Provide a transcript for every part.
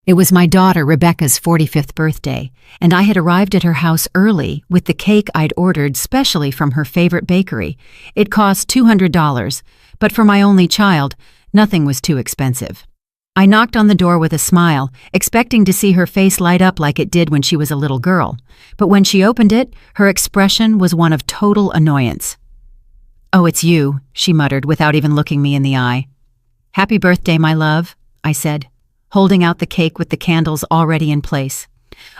It was my daughter Rebecca's 45th birthday, and I had arrived at her house early with the cake I'd ordered specially from her favorite bakery. It cost $200, but for my only child, nothing was too expensive. I knocked on the door with a smile, expecting to see her face light up like it did when she was a little girl, but when she opened it, her expression was one of total annoyance. "Oh, it's you," she muttered without even looking me in the eye. "Happy birthday, my love," I said, holding out the cake with the candles already in place.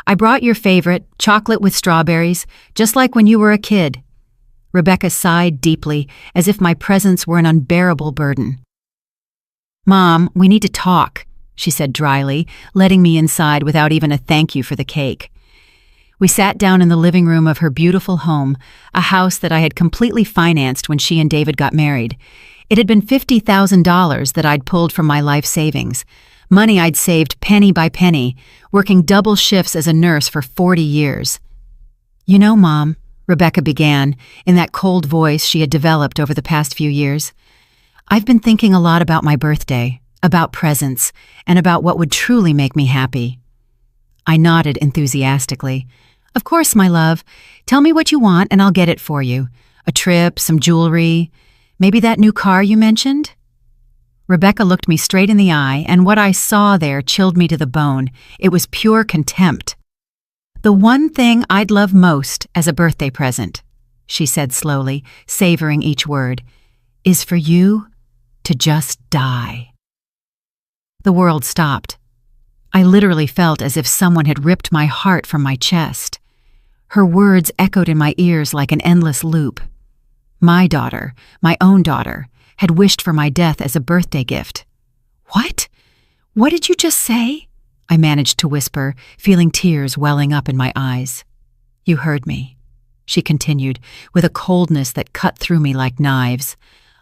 "I brought your favorite, chocolate with strawberries, just like when you were a kid." Rebecca sighed deeply, as if my presence were an unbearable burden. "Mom, we need to talk," she said dryly, letting me inside without even a thank you for the cake. We sat down in the living room of her beautiful home, a house that I had completely financed when she and David got married. It had been $50,000 that I'd pulled from my life savings, money I'd saved penny by penny, working double shifts as a nurse for 40 years. "You know, Mom," Rebecca began, in that cold voice she had developed over the past few years, "I've been thinking a lot about my birthday, about presents, and about what would truly make me happy." I nodded enthusiastically. "Of course, my love. Tell me what you want and I'll get it for you. A trip, some jewelry, maybe that new car you mentioned?" Rebecca looked me straight in the eye, and what I saw there chilled me to the bone. It was pure contempt. "The one thing I'd love most as a birthday present," she said slowly, savoring each word, "is for you to just die." The world stopped. I literally felt as if someone had ripped my heart from my chest. Her words echoed in my ears like an endless loop. My daughter, my own daughter, had wished for my death as a birthday gift. "What? What did you just say?" I managed to whisper, feeling tears welling up in my eyes. "You heard me," she continued, with a coldness that cut through me like knives.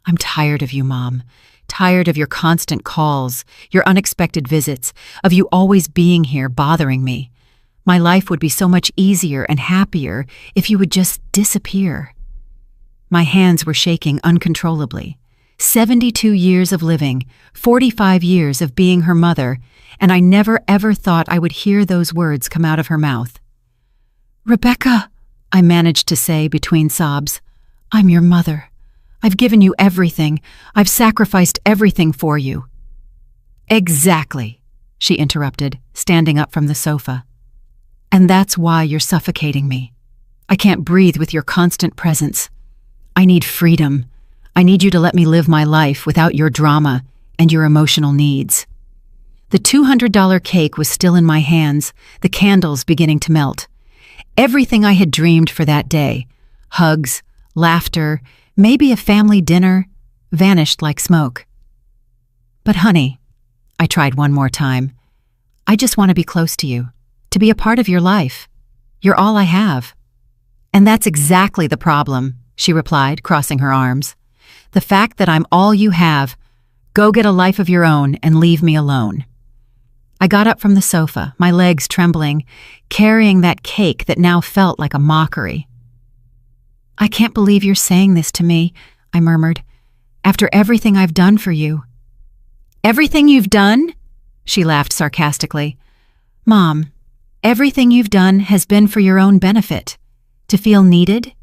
"I'm tired of you, Mom. Tired of your constant calls, your unexpected visits, of you always being here bothering me. My life would be so much easier and happier if you would just disappear." My hands were shaking uncontrollably. 72 years of living, 45 years of being her mother, and I never ever thought I would hear those words come out of her mouth. "Rebecca," I managed to say between sobs, "I'm your mother. I've given you everything. I've sacrificed everything for you." "Exactly," she interrupted, standing up from the sofa. "And that's why you're suffocating me. I can't breathe with your constant presence. I need freedom. I need you to let me live my life without your drama and your emotional needs." The $200 cake was still in my hands, the candles beginning to melt. Everything I had dreamed for that day, hugs, laughter, maybe a family dinner, vanished like smoke. "But honey," I tried one more time, "I just want to be close to you, to be a part of your life. You're all I have." "And that's exactly the problem," she replied, crossing her arms. "The fact that I'm all you have. Go get a life of your own and leave me alone." I got up from the sofa, my legs trembling, carrying that cake that now felt like a mockery. "I can't believe you're saying this to me," I murmured, "after everything I've done for you." "Everything you've done?" She laughed sarcastically. "Mom, everything you've done has been for your own benefit, to feel needed,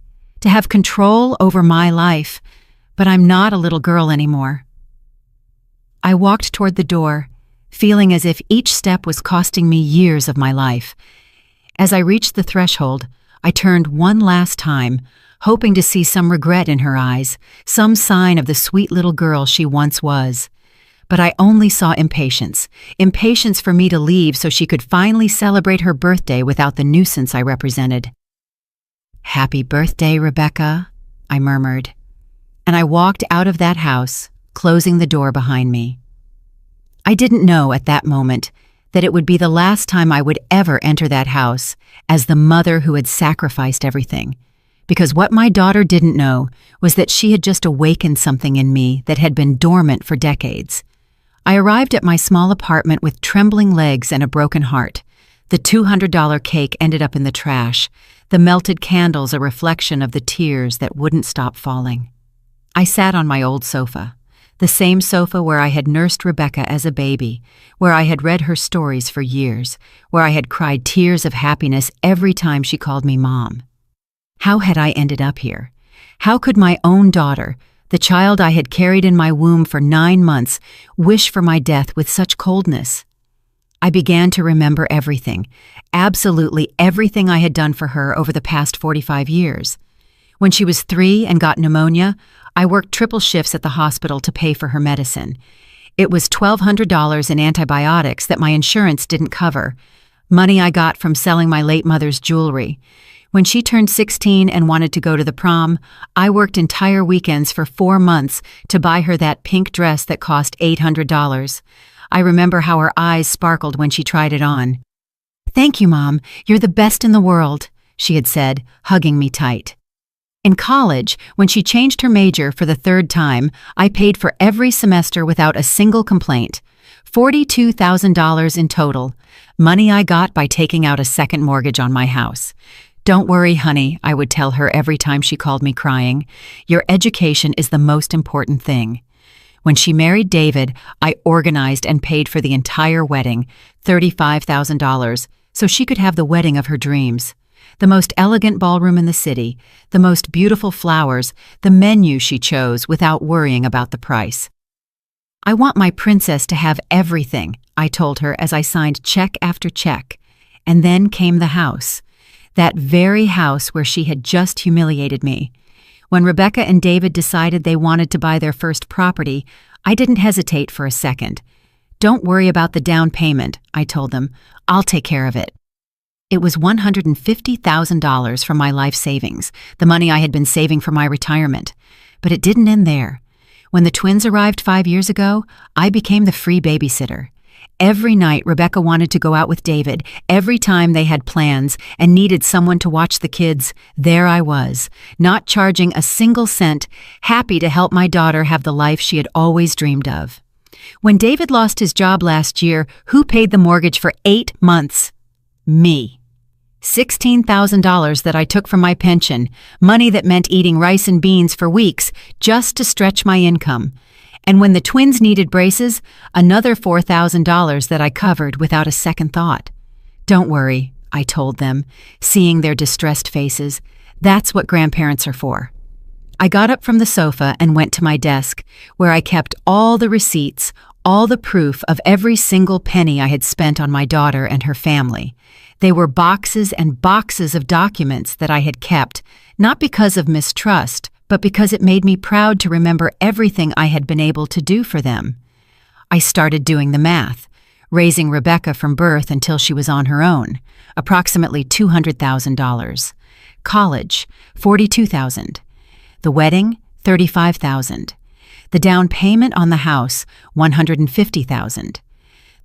to have control over my life, but I'm not a little girl anymore." I walked toward the door, feeling as if each step was costing me years of my life. As I reached the threshold, I turned one last time, hoping to see some regret in her eyes, some sign of the sweet little girl she once was. But I only saw impatience for me to leave so she could finally celebrate her birthday without the nuisance I represented. "Happy birthday, Rebecca," I murmured, and I walked out of that house, closing the door behind me. I didn't know at that moment that it would be the last time I would ever enter that house as the mother who had sacrificed everything, because what my daughter didn't know was that she had just awakened something in me that had been dormant for decades. I arrived at my small apartment with trembling legs and a broken heart. The $200 cake ended up in the trash, the melted candles a reflection of the tears that wouldn't stop falling. I sat on my old sofa, The same sofa where I had nursed Rebecca as a baby, where I had read her stories for years, where I had cried tears of happiness every time she called me Mom. How had I ended up here? How could my own daughter, the child I had carried in my womb for 9 months, wish for my death with such coldness? I began to remember everything, absolutely everything I had done for her over the past 45 years. When she was 3 and got pneumonia, I worked triple shifts at the hospital to pay for her medicine. It was $1,200 in antibiotics that my insurance didn't cover, money I got from selling my late mother's jewelry. When she turned 16 and wanted to go to the prom, I worked entire weekends for 4 months to buy her that pink dress that cost $800. I remember how her eyes sparkled when she tried it on. "Thank you, Mom. You're the best in the world," she had said, hugging me tight. In college, when she changed her major for the 3rd time, I paid for every semester without a single complaint. $42,000 in total, money I got by taking out a second mortgage on my house. "Don't worry, honey," I would tell her every time she called me crying. "Your education is the most important thing." When she married David, I organized and paid for the entire wedding, $35,000, so she could have the wedding of her dreams. The most elegant ballroom in the city, the most beautiful flowers, the menu she chose without worrying about the price. "I want my princess to have everything," I told her as I signed check after check. And then came the house. That very house where she had just humiliated me. When Rebecca and David decided they wanted to buy their first property, I didn't hesitate for a second. "Don't worry about the down payment," I told them. "I'll take care of it." It was $150,000 from my life savings, the money I had been saving for my retirement. But it didn't end there. When the twins arrived 5 years ago, I became the free babysitter. Every night Rebecca wanted to go out with David. Every time they had plans and needed someone to watch the kids, there I was, not charging a single cent, happy to help my daughter have the life she had always dreamed of. When David lost his job last year, who paid the mortgage for 8 months? Me. $16,000 that I took from my pension, money that meant eating rice and beans for weeks just to stretch my income. And when the twins needed braces, another $4,000 that I covered without a second thought. "Don't worry," I told them, seeing their distressed faces. "That's what grandparents are for." I got up from the sofa and went to my desk, where I kept all the receipts, all the proof of every single penny I had spent on my daughter and her family. They were boxes and boxes of documents that I had kept, not because of mistrust, but because it made me proud to remember everything I had been able to do for them. I started doing the math, raising Rebecca from birth until she was on her own, approximately $200,000. College, $42,000. The wedding, $35,000. The down payment on the house, $150,000.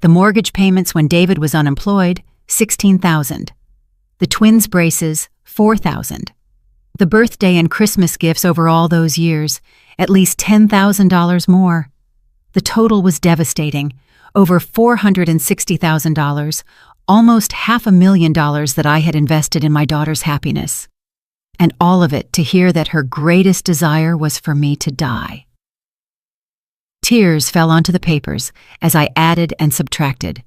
The mortgage payments when David was unemployed, $16,000. The twins' braces, $4,000. The birthday and Christmas gifts over all those years, at least $10,000 more. The total was devastating, over $460,000, almost $500,000 that I had invested in my daughter's happiness. And all of it to hear that her greatest desire was for me to die. Tears fell onto the papers as I added and subtracted.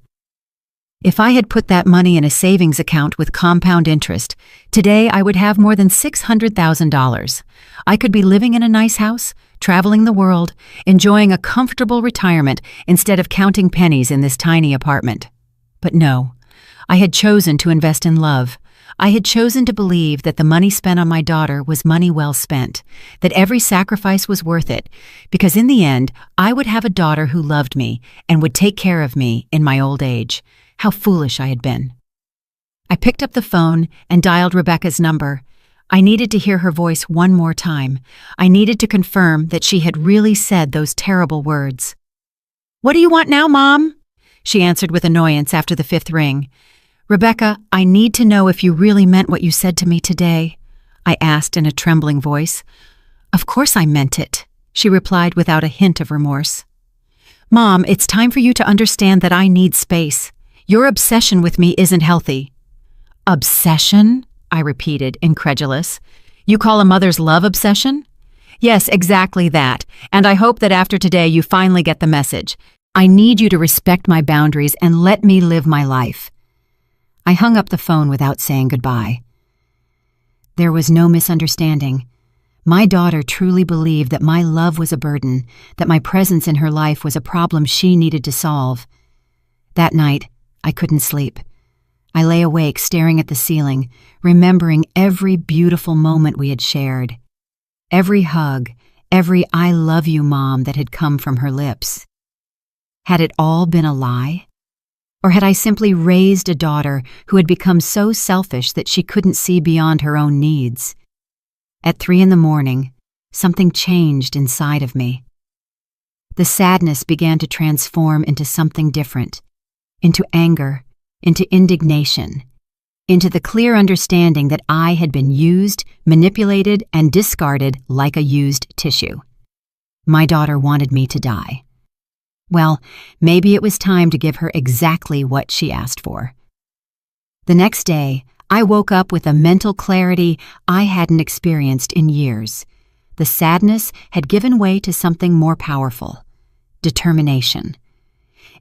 If I had put that money in a savings account with compound interest, today I would have more than $600,000. I could be living in a nice house, traveling the world, enjoying a comfortable retirement instead of counting pennies in this tiny apartment. But no, I had chosen to invest in love. I had chosen to believe that the money spent on my daughter was money well spent, that every sacrifice was worth it, because in the end, I would have a daughter who loved me and would take care of me in my old age. How foolish I had been. I picked up the phone and dialed Rebecca's number. I needed to hear her voice one more time. I needed to confirm that she had really said those terrible words. "What do you want now, Mom?" she answered with annoyance after the 5th ring. "Rebecca, I need to know if you really meant what you said to me today," I asked in a trembling voice. "Of course I meant it," she replied without a hint of remorse. "Mom, it's time for you to understand that I need space. Your obsession with me isn't healthy." "Obsession?" I repeated, incredulous. "You call a mother's love obsession?" Yes, exactly that. And I hope that after today you finally get the message. I need you to respect my boundaries and let me live my life. I hung up the phone without saying goodbye. There was no misunderstanding. My daughter truly believed that my love was a burden, that my presence in her life was a problem she needed to solve. That night, I couldn't sleep. I lay awake staring at the ceiling, remembering every beautiful moment we had shared. Every hug, every "I love you, Mom" that had come from her lips. Had it all been a lie? Or had I simply raised a daughter who had become so selfish that she couldn't see beyond her own needs? At 3 a.m, something changed inside of me. The sadness began to transform into something different, into anger, into indignation, into the clear understanding that I had been used, manipulated, and discarded like a used tissue. My daughter wanted me to die. Well, maybe it was time to give her exactly what she asked for. The next day, I woke up with a mental clarity I hadn't experienced in years. The sadness had given way to something more powerful: determination.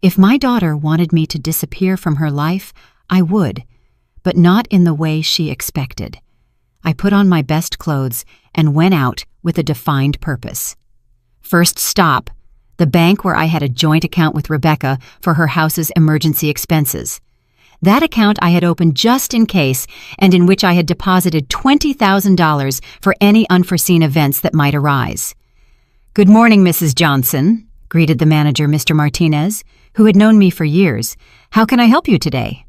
If my daughter wanted me to disappear from her life, I would, but not in the way she expected. I put on my best clothes and went out with a defined purpose. First stop, the bank where I had a joint account with Rebecca for her house's emergency expenses. That account I had opened just in case, and in which I had deposited $20,000 for any unforeseen events that might arise. "Good morning, Mrs. Johnson," greeted the manager, Mr. Martinez, who had known me for years. "How can I help you today?"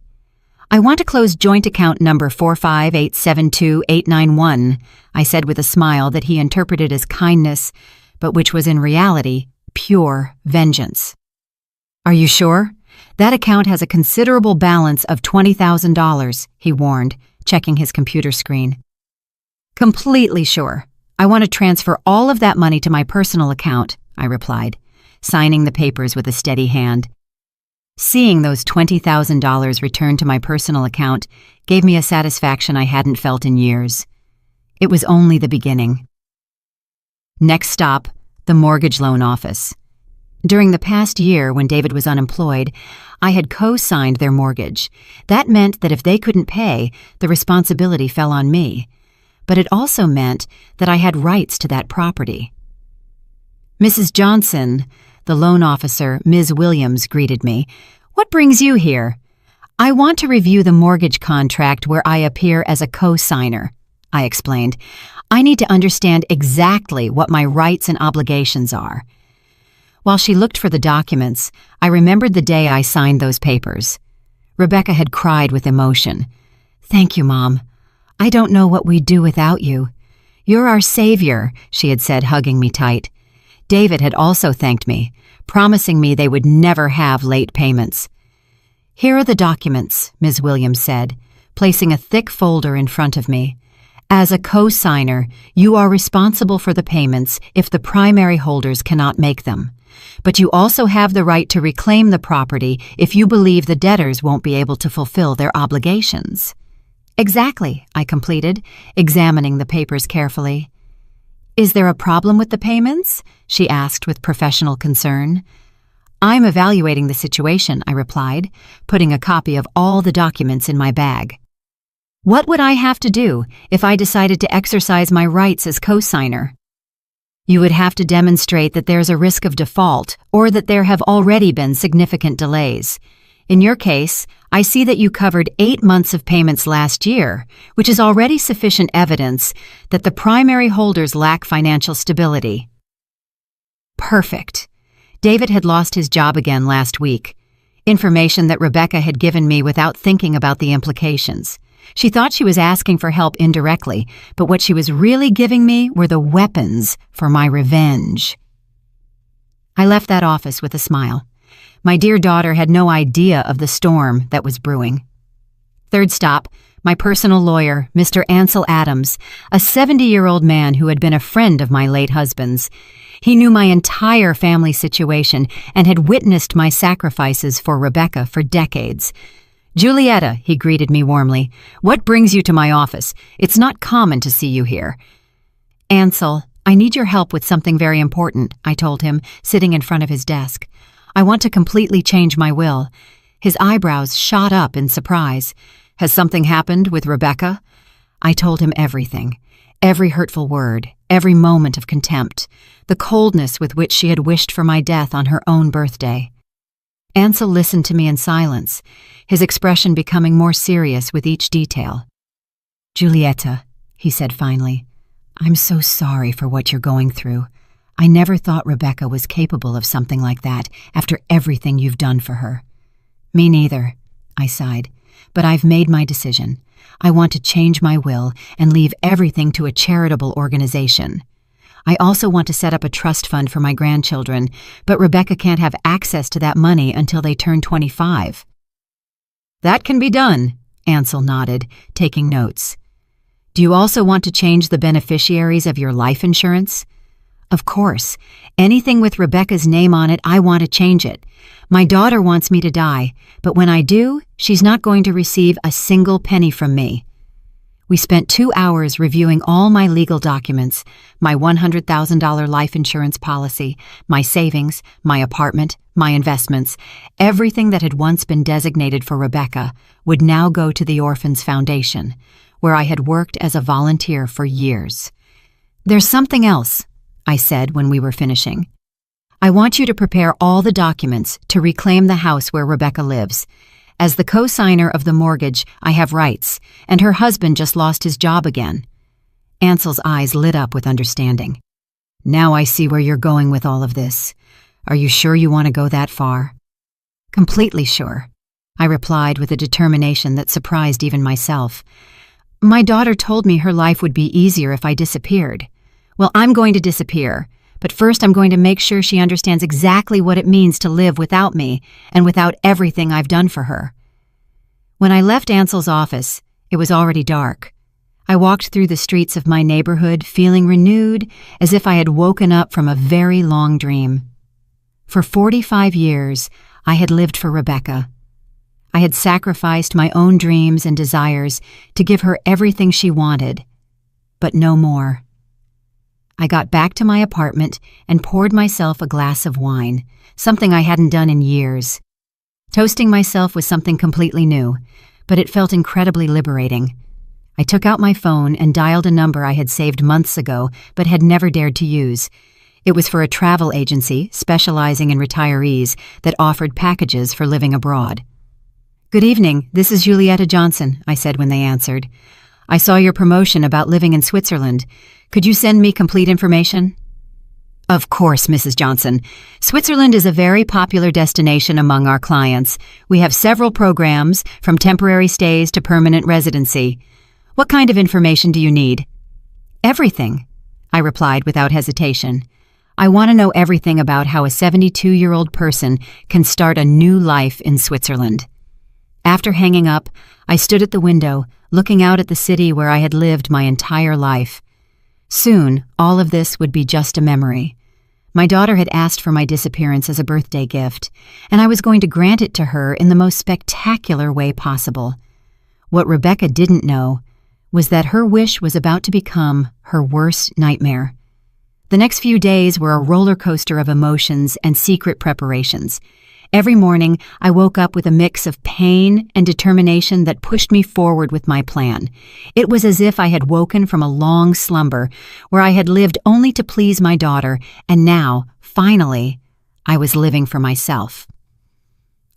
"I want to close joint account number 458728891, I said with a smile that he interpreted as kindness, but which was in reality pure vengeance. "Are you sure? That account has a considerable balance of $20,000, he warned, checking his computer screen. "Completely sure. I want to transfer all of that money to my personal account," I replied, signing the papers with a steady hand. Seeing those $20,000 returned to my personal account gave me a satisfaction I hadn't felt in years. It was only the beginning. Next stop, the mortgage loan office. During the past year, when David was unemployed, I had co-signed their mortgage. That meant that if they couldn't pay, the responsibility fell on me. But it also meant that I had rights to that property. "Mrs. Johnson," the loan officer, Ms. Williams, greeted me. "What brings you here?" "I want to review the mortgage contract where I appear as a co-signer," I explained. "I need to understand exactly what my rights and obligations are." While she looked for the documents, I remembered the day I signed those papers. Rebecca had cried with emotion. "Thank you, Mom. I don't know what we'd do without you. You're our savior," she had said, hugging me tight. David had also thanked me, promising me they would never have late payments. "Here are the documents," Ms. Williams said, placing a thick folder in front of me. "As a co-signer, you are responsible for the payments if the primary holders cannot make them. But you also have the right to reclaim the property if you believe the debtors won't be able to fulfill their obligations." "Exactly," I completed, examining the papers carefully. "Is there a problem with the payments?" she asked with professional concern. "I'm evaluating the situation," I replied, putting a copy of all the documents in my bag. "What would I have to do if I decided to exercise my rights as co-signer?" "You would have to demonstrate that there's a risk of default or that there have already been significant delays. In your case, I see that you covered 8 months of payments last year, which is already sufficient evidence that the primary holders lack financial stability." Perfect. David had lost his job again last week. Information that Rebecca had given me without thinking about the implications. She thought she was asking for help indirectly, but what she was really giving me were the weapons for my revenge. I left that office with a smile. My dear daughter had no idea of the storm that was brewing. Third stop, my personal lawyer, Mr. Ansel Adams, a 70-year-old man who had been a friend of my late husband's. He knew my entire family situation and had witnessed my sacrifices for Rebecca for decades. "Julietta," he greeted me warmly, "what brings you to my office? It's not common to see you here." "Ansel, I need your help with something very important, I told him, sitting in front of his desk. I want to completely change my will. His eyebrows shot up in surprise. Has something happened with Rebecca? I told him everything. Every hurtful word, every moment of contempt, the coldness with which she had wished for my death on her own birthday. Ansel listened to me in silence, his expression becoming more serious with each detail. Julieta, he said finally, I'm so sorry for what you're going through. I never thought Rebecca was capable of something like that after everything you've done for her. Me neither, I sighed, but I've made my decision. I want to change my will and leave everything to a charitable organization. I also want to set up a trust fund for my grandchildren, but Rebecca can't have access to that money until they turn 25. That can be done, Ansel nodded, taking notes. Do you also want to change the beneficiaries of your life insurance? Of course. Anything with Rebecca's name on it, I want to change it. My daughter wants me to die, but when I do, she's not going to receive a single penny from me. We spent 2 hours reviewing all my legal documents, my $100,000 life insurance policy, my savings, my apartment, my investments. Everything that had once been designated for Rebecca would now go to the Orphans Foundation, where I had worked as a volunteer for years. There's something else, I said when we were finishing. I want you to prepare all the documents to reclaim the house where Rebecca lives. As the co-signer of the mortgage, I have rights, and her husband just lost his job again. Ansel's eyes lit up with understanding. Now I see where you're going with all of this. Are you sure you want to go that far? Completely sure, I replied with a determination that surprised even myself. My daughter told me her life would be easier if I disappeared. Well, I'm going to disappear, but first I'm going to make sure she understands exactly what it means to live without me and without everything I've done for her. When I left Ansel's office, it was already dark. I walked through the streets of my neighborhood feeling renewed, as if I had woken up from a very long dream. For 45 years, I had lived for Rebecca. I had sacrificed my own dreams and desires to give her everything she wanted, but no more. I got back to my apartment and poured myself a glass of wine, something I hadn't done in years. Toasting myself was something completely new, but it felt incredibly liberating. I took out my phone and dialed a number I had saved months ago but had never dared to use. It was for a travel agency specializing in retirees that offered packages for living abroad. Good evening, this is Julieta Johnson, I said when they answered. I saw your promotion about living in Switzerland. Could you send me complete information? Of course, Mrs. Johnson. Switzerland is a very popular destination among our clients. We have several programs, from temporary stays to permanent residency. What kind of information do you need? Everything, I replied without hesitation. I want to know everything about how a 72-year-old person can start a new life in Switzerland. After hanging up, I stood at the window, looking out at the city where I had lived my entire life. Soon, all of this would be just a memory. My daughter had asked for my disappearance as a birthday gift, and I was going to grant it to her in the most spectacular way possible. What Rebecca didn't know was that her wish was about to become her worst nightmare. The next few days were a roller coaster of emotions and secret preparations. Every morning, I woke up with a mix of pain and determination that pushed me forward with my plan. It was as if I had woken from a long slumber where I had lived only to please my daughter, and now, finally, I was living for myself.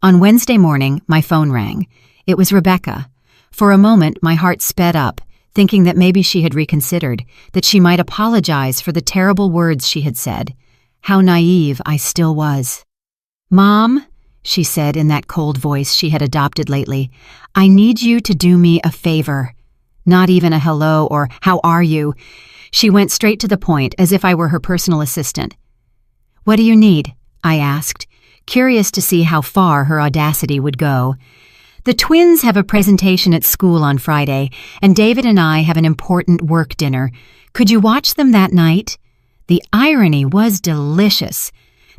On Wednesday morning, my phone rang. It was Rebecca. For a moment, my heart sped up, thinking that maybe she had reconsidered, that she might apologize for the terrible words she had said. How naive I still was. Mom, she said in that cold voice she had adopted lately, I need you to do me a favor. Not even a hello or how are you. She went straight to the point as if I were her personal assistant. What do you need? I asked, curious to see how far her audacity would go. The twins have a presentation at school on Friday, and David and I have an important work dinner. Could you watch them that night? The irony was delicious.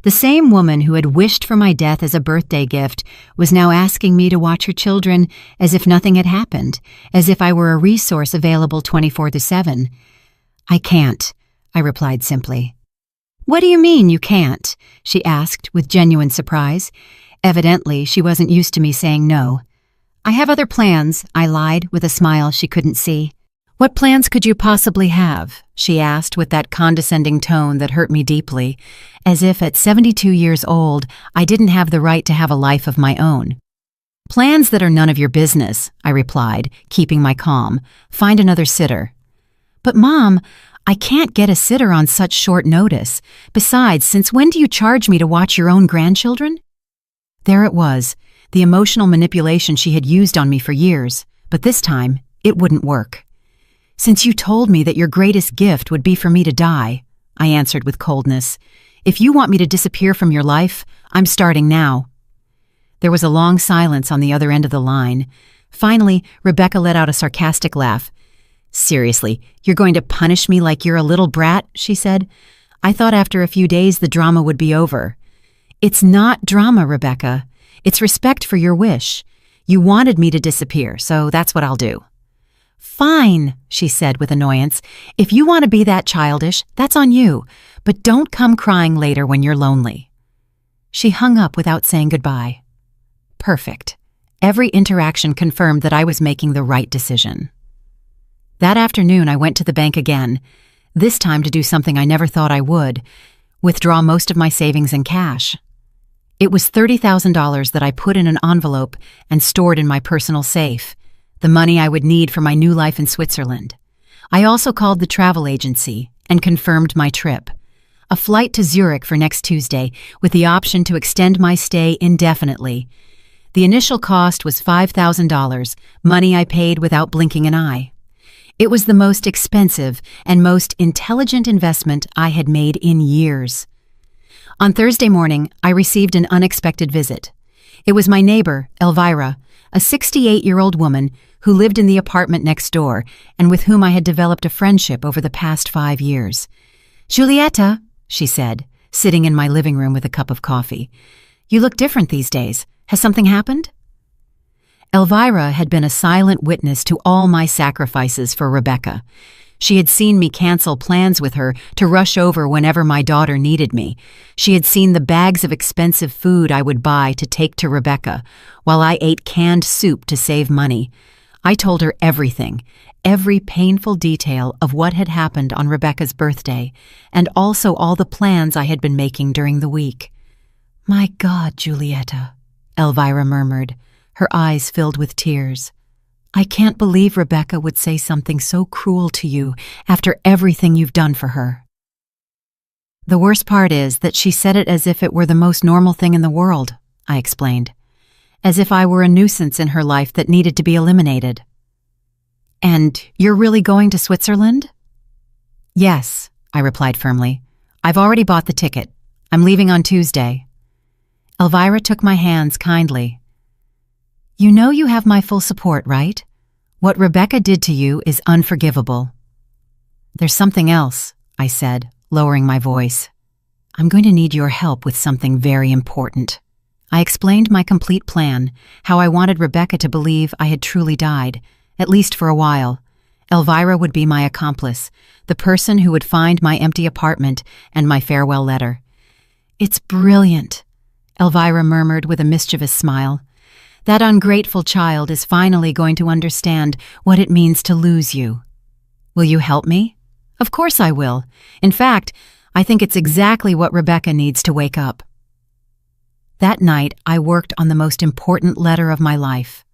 The same woman who had wished for my death as a birthday gift was now asking me to watch her children as if nothing had happened, as if I were a resource available 24/7. I can't, I replied simply. What do you mean you can't? She asked with genuine surprise. Evidently, she wasn't used to me saying no. I have other plans, I lied with a smile she couldn't see. What plans could you possibly have? She asked with that condescending tone that hurt me deeply, as if at 72 years old I didn't have the right to have a life of my own. Plans that are none of your business, I replied, keeping my calm. Find another sitter. But Mom, I can't get a sitter on such short notice. Besides, since when do you charge me to watch your own grandchildren? There it was, the emotional manipulation she had used on me for years, but this time it wouldn't work. Since you told me that your greatest gift would be for me to die, I answered with coldness. If you want me to disappear from your life, I'm starting now. There was a long silence on the other end of the line. Finally, Rebecca let out a sarcastic laugh. Seriously, you're going to punish me like you're a little brat, she said. I thought after a few days the drama would be over. It's not drama, Rebecca. It's respect for your wish. You wanted me to disappear, so that's what I'll do. Fine, she said with annoyance. If you want to be that childish, that's on you, but don't come crying later when you're lonely. She hung up without saying goodbye. Perfect. Every interaction confirmed that I was making the right decision. That afternoon, I went to the bank again, this time to do something I never thought I would, withdraw most of my savings in cash. It was $30,000 that I put in an envelope and stored in my personal safe, the money I would need for my new life in Switzerland. I also called the travel agency and confirmed my trip. A flight to Zurich for next Tuesday with the option to extend my stay indefinitely. The initial cost was $5,000, money I paid without blinking an eye. It was the most expensive and most intelligent investment I had made in years. On Thursday morning, I received an unexpected visit. It was my neighbor, Elvira, a 68-year-old woman who lived in the apartment next door and with whom I had developed a friendship over the past 5 years. Julieta, she said, sitting in my living room with a cup of coffee. You look different these days. Has something happened? Elvira had been a silent witness to all my sacrifices for Rebecca. She had seen me cancel plans with her to rush over whenever my daughter needed me. She had seen the bags of expensive food I would buy to take to Rebecca, while I ate canned soup to save money. I told her everything, every painful detail of what had happened on Rebecca's birthday, and also all the plans I had been making during the week. My God, Julieta, Elvira murmured, her eyes filled with tears. I can't believe Rebecca would say something so cruel to you after everything you've done for her. The worst part is that she said it as if it were the most normal thing in the world, I explained, as if I were a nuisance in her life that needed to be eliminated. And you're really going to Switzerland? Yes, I replied firmly. I've already bought the ticket. I'm leaving on Tuesday. Elvira took my hands kindly. You know you have my full support, right? What Rebecca did to you is unforgivable. There's something else, I said, lowering my voice. I'm going to need your help with something very important. I explained my complete plan, how I wanted Rebecca to believe I had truly died, at least for a while. Elvira would be my accomplice, the person who would find my empty apartment and my farewell letter. It's brilliant, Elvira murmured with a mischievous smile. That ungrateful child is finally going to understand what it means to lose you. Will you help me? Of course I will. In fact, I think it's exactly what Rebecca needs to wake up. That night, I worked on the most important letter of my life.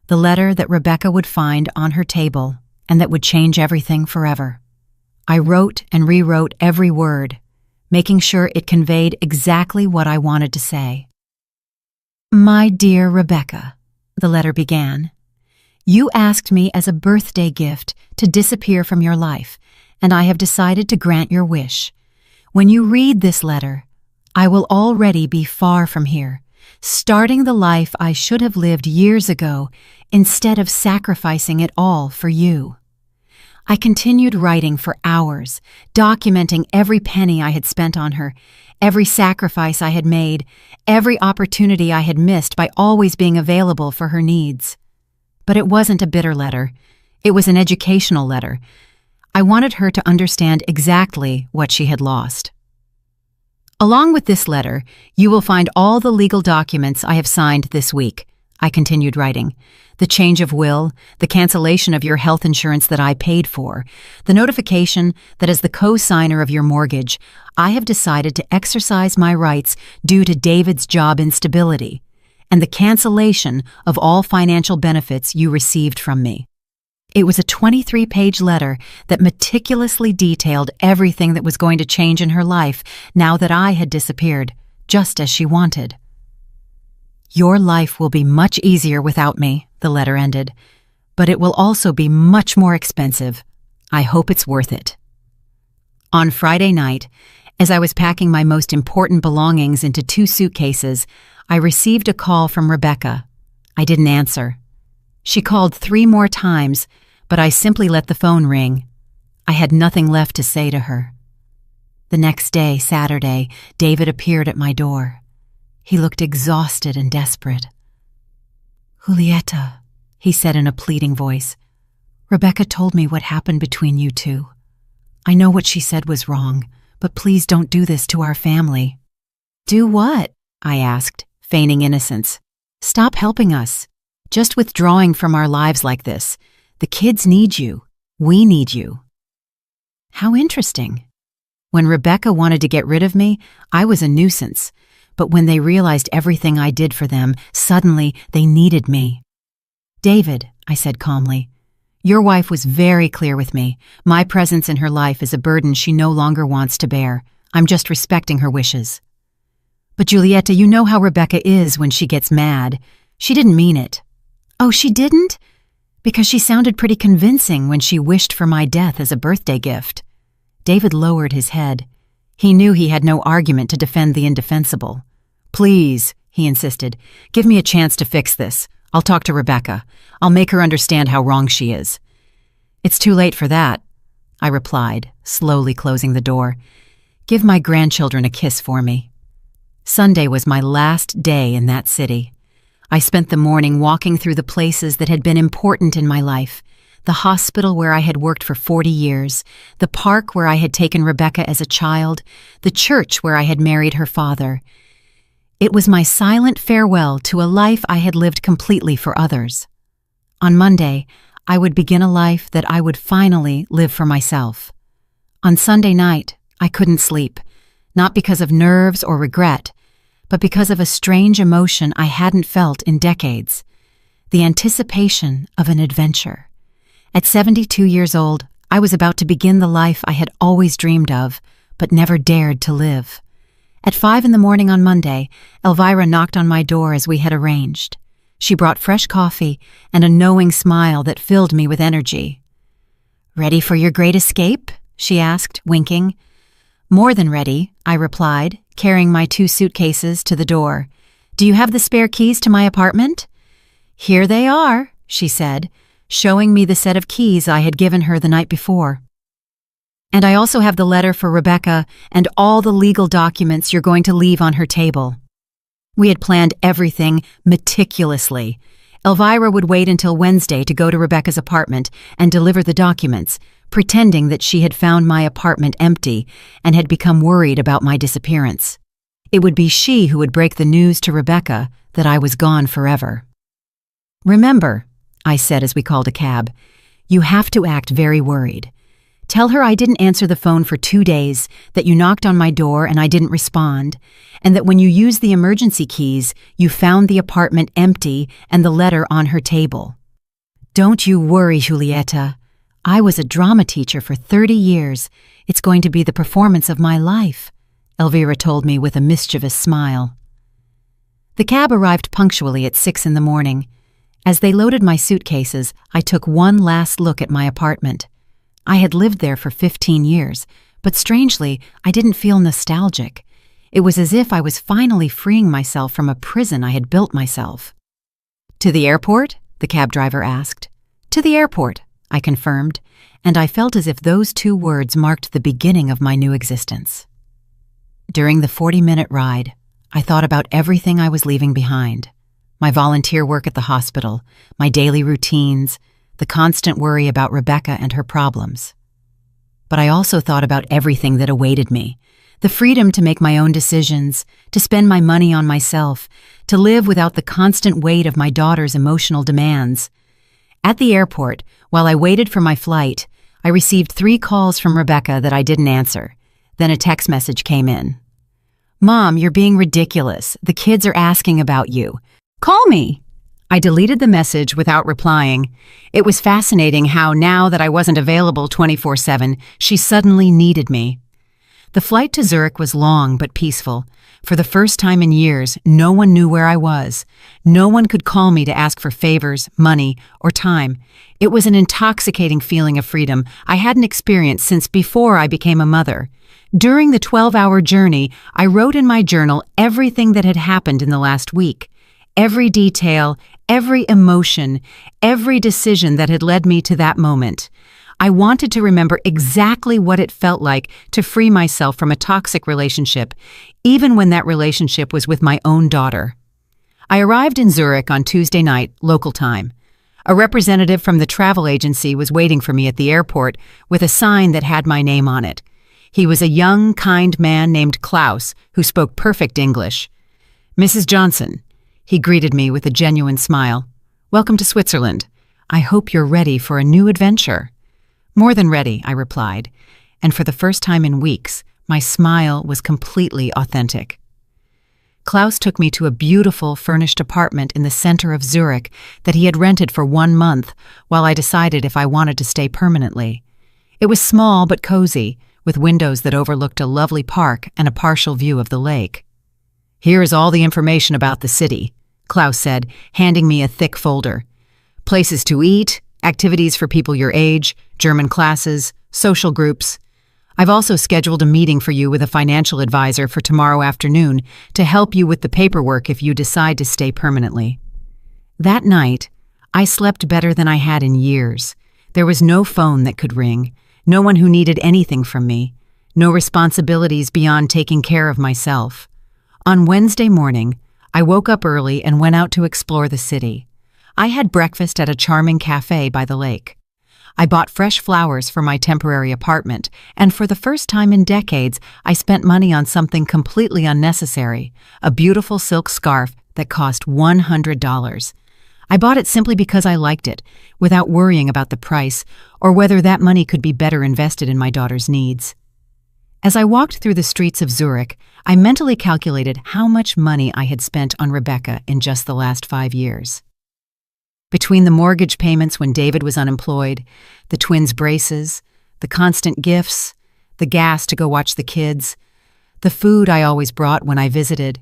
The letter that Rebecca would find on her table and that would change everything forever. I wrote and rewrote every word, making sure it conveyed exactly what I wanted to say. My dear Rebecca, the letter began, you asked me as a birthday gift to disappear from your life, and I have decided to grant your wish. When you read this letter, I will already be far from here, starting the life I should have lived years ago instead of sacrificing it all for you. I continued writing for hours, documenting every penny I had spent on her, every sacrifice I had made, every opportunity I had missed by always being available for her needs. But it wasn't a bitter letter. It was an educational letter. I wanted her to understand exactly what she had lost. Along with this letter, you will find all the legal documents I have signed this week, I continued writing. The change of will, the cancellation of your health insurance that I paid for, the notification that as the co-signer of your mortgage, I have decided to exercise my rights due to David's job instability, and the cancellation of all financial benefits you received from me. It was a 23-page letter that meticulously detailed everything that was going to change in her life now that I had disappeared, just as she wanted. Your life will be much easier without me, the letter ended, but it will also be much more expensive. I hope it's worth it. On Friday night, as I was packing my most important belongings into 2 suitcases, I received a call from Rebecca. I didn't answer. She called 3 more times, but I simply let the phone ring. I had nothing left to say to her. The next day, Saturday, David appeared at my door. He looked exhausted and desperate. "Julieta," he said in a pleading voice, "Rebecca told me what happened between you two. I know what she said was wrong, but please don't do this to our family." "Do what?" I asked, feigning innocence. "Stop helping us. Just withdrawing from our lives like this. The kids need you. We need you." How interesting. When Rebecca wanted to get rid of me, I was a nuisance. But when they realized everything I did for them, suddenly they needed me. "David," I said calmly, "your wife was very clear with me. My presence in her life is a burden she no longer wants to bear. I'm just respecting her wishes." "But Julieta, you know how Rebecca is when she gets mad. She didn't mean it." "Oh, she didn't?" "Because she sounded pretty convincing when she wished for my death as a birthday gift." David lowered his head. He knew he had no argument to defend the indefensible. "Please," he insisted, "give me a chance to fix this. I'll talk to Rebecca. I'll make her understand how wrong she is." "It's too late for that," I replied, slowly closing the door. "Give my grandchildren a kiss for me." Sunday was my last day in that city. I spent the morning walking through the places that had been important in my life. The hospital where I had worked for 40 years, the park where I had taken Rebecca as a child, the church where I had married her father. It was my silent farewell to a life I had lived completely for others. On Monday, I would begin a life that I would finally live for myself. On Sunday night, I couldn't sleep, not because of nerves or regret, but because of a strange emotion I hadn't felt in decades, the anticipation of an adventure. At 72 years old, I was about to begin the life I had always dreamed of, but never dared to live. At 5 in the morning on Monday, Elvira knocked on my door as we had arranged. She brought fresh coffee and a knowing smile that filled me with energy. "Ready for your great escape?" she asked, winking. "More than ready," I replied, carrying my 2 suitcases to the door. "Do you have the spare keys to my apartment?" "Here they are," she said, showing me the set of keys I had given her the night before. "And I also have the letter for Rebecca and all the legal documents you're going to leave on her table." We had planned everything meticulously. Elvira would wait until Wednesday to go to Rebecca's apartment and deliver the documents, pretending that she had found my apartment empty and had become worried about my disappearance. It would be she who would break the news to Rebecca that I was gone forever. "Remember," I said as we called a cab, "you have to act very worried. Tell her I didn't answer the phone for 2 days, that you knocked on my door and I didn't respond, and that when you used the emergency keys, you found the apartment empty and the letter on her table. Don't you worry, Julieta. I was a drama teacher for 30 years. It's going to be the performance of my life," Elvira told me with a mischievous smile. The cab arrived punctually at 6 in the morning. As they loaded my suitcases, I took one last look at my apartment. I had lived there for 15 years, but strangely, I didn't feel nostalgic. It was as if I was finally freeing myself from a prison I had built myself. "To the airport?" the cab driver asked. "To the airport," I confirmed, and I felt as if those 2 words marked the beginning of my new existence. During the 40-minute ride, I thought about everything I was leaving behind. My volunteer work at the hospital, my daily routines, the constant worry about Rebecca and her problems. but I also thought about everything that awaited me. The freedom to make my own decisions, to spend my money on myself, to live without the constant weight of my daughter's emotional demands. At the airport, while I waited for my flight, I received 3 calls from Rebecca that I didn't answer. Then a text message came in. "Mom, you're being ridiculous. The kids are asking about you. Call me." I deleted the message without replying. It was fascinating how, now that I wasn't available 24/7, she suddenly needed me. The flight to Zurich was long but peaceful. For the first time in years, no one knew where I was. No one could call me to ask for favors, money, or time. It was an intoxicating feeling of freedom I hadn't experienced since before I became a mother. During the 12-hour journey, I wrote in my journal everything that had happened in the last week. Every detail, every emotion, every decision that had led me to that moment. I wanted to remember exactly what it felt like to free myself from a toxic relationship, even when that relationship was with my own daughter. I arrived in Zurich on Tuesday night, local time. A representative from the travel agency was waiting for me at the airport with a sign that had my name on it. He was a young, kind man named Klaus who spoke perfect English. "Mrs. Johnson," he greeted me with a genuine smile. "Welcome to Switzerland. I hope you're ready for a new adventure." "More than ready," I replied, and for the first time in weeks, my smile was completely authentic. Klaus took me to a beautiful furnished apartment in the center of Zurich that he had rented for 1 month while I decided if I wanted to stay permanently. It was small but cozy, with windows that overlooked a lovely park and a partial view of the lake. "Here is all the information about the city," Klaus said, handing me a thick folder. "Places to eat, activities for people your age, German classes, social groups. I've also scheduled a meeting for you with a financial advisor for tomorrow afternoon to help you with the paperwork if you decide to stay permanently." That night, I slept better than I had in years. There was no phone that could ring, no one who needed anything from me, no responsibilities beyond taking care of myself. On Wednesday morning, I woke up early and went out to explore the city. I had breakfast at a charming cafe by the lake. I bought fresh flowers for my temporary apartment, and for the first time in decades, I spent money on something completely unnecessary, a beautiful silk scarf that cost $100. I bought it simply because I liked it, without worrying about the price or whether that money could be better invested in my daughter's needs. As I walked through the streets of Zurich, I mentally calculated how much money I had spent on Rebecca in just the last 5 years. Between the mortgage payments when David was unemployed, the twins' braces, the constant gifts, the gas to go watch the kids, the food I always brought when I visited,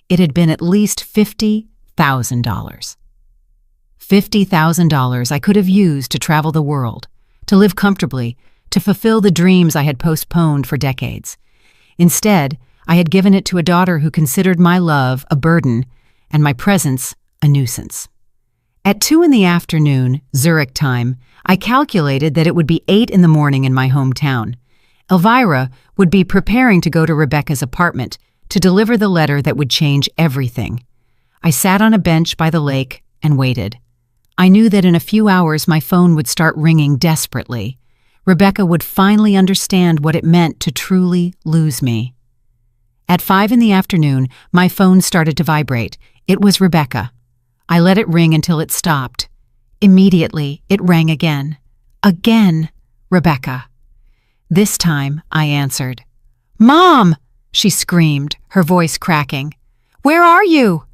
it had been at least $50,000. $50,000 I could have used to travel the world, to live comfortably, to fulfill the dreams I had postponed for decades. Instead, I had given it to a daughter who considered my love a burden and my presence a nuisance. At 2 in the afternoon, Zurich time, I calculated that it would be 8 in the morning in my hometown. Elvira would be preparing to go to Rebecca's apartment to deliver the letter that would change everything. I sat on a bench by the lake and waited. I knew that in a few hours my phone would start ringing desperately. Rebecca would finally understand what it meant to truly lose me. At 5 in the afternoon, my phone started to vibrate. It was Rebecca. I let it ring until it stopped. Immediately, it rang again. Again, Rebecca. This time, I answered. "Mom!" she screamed, her voice cracking. "Where are you?"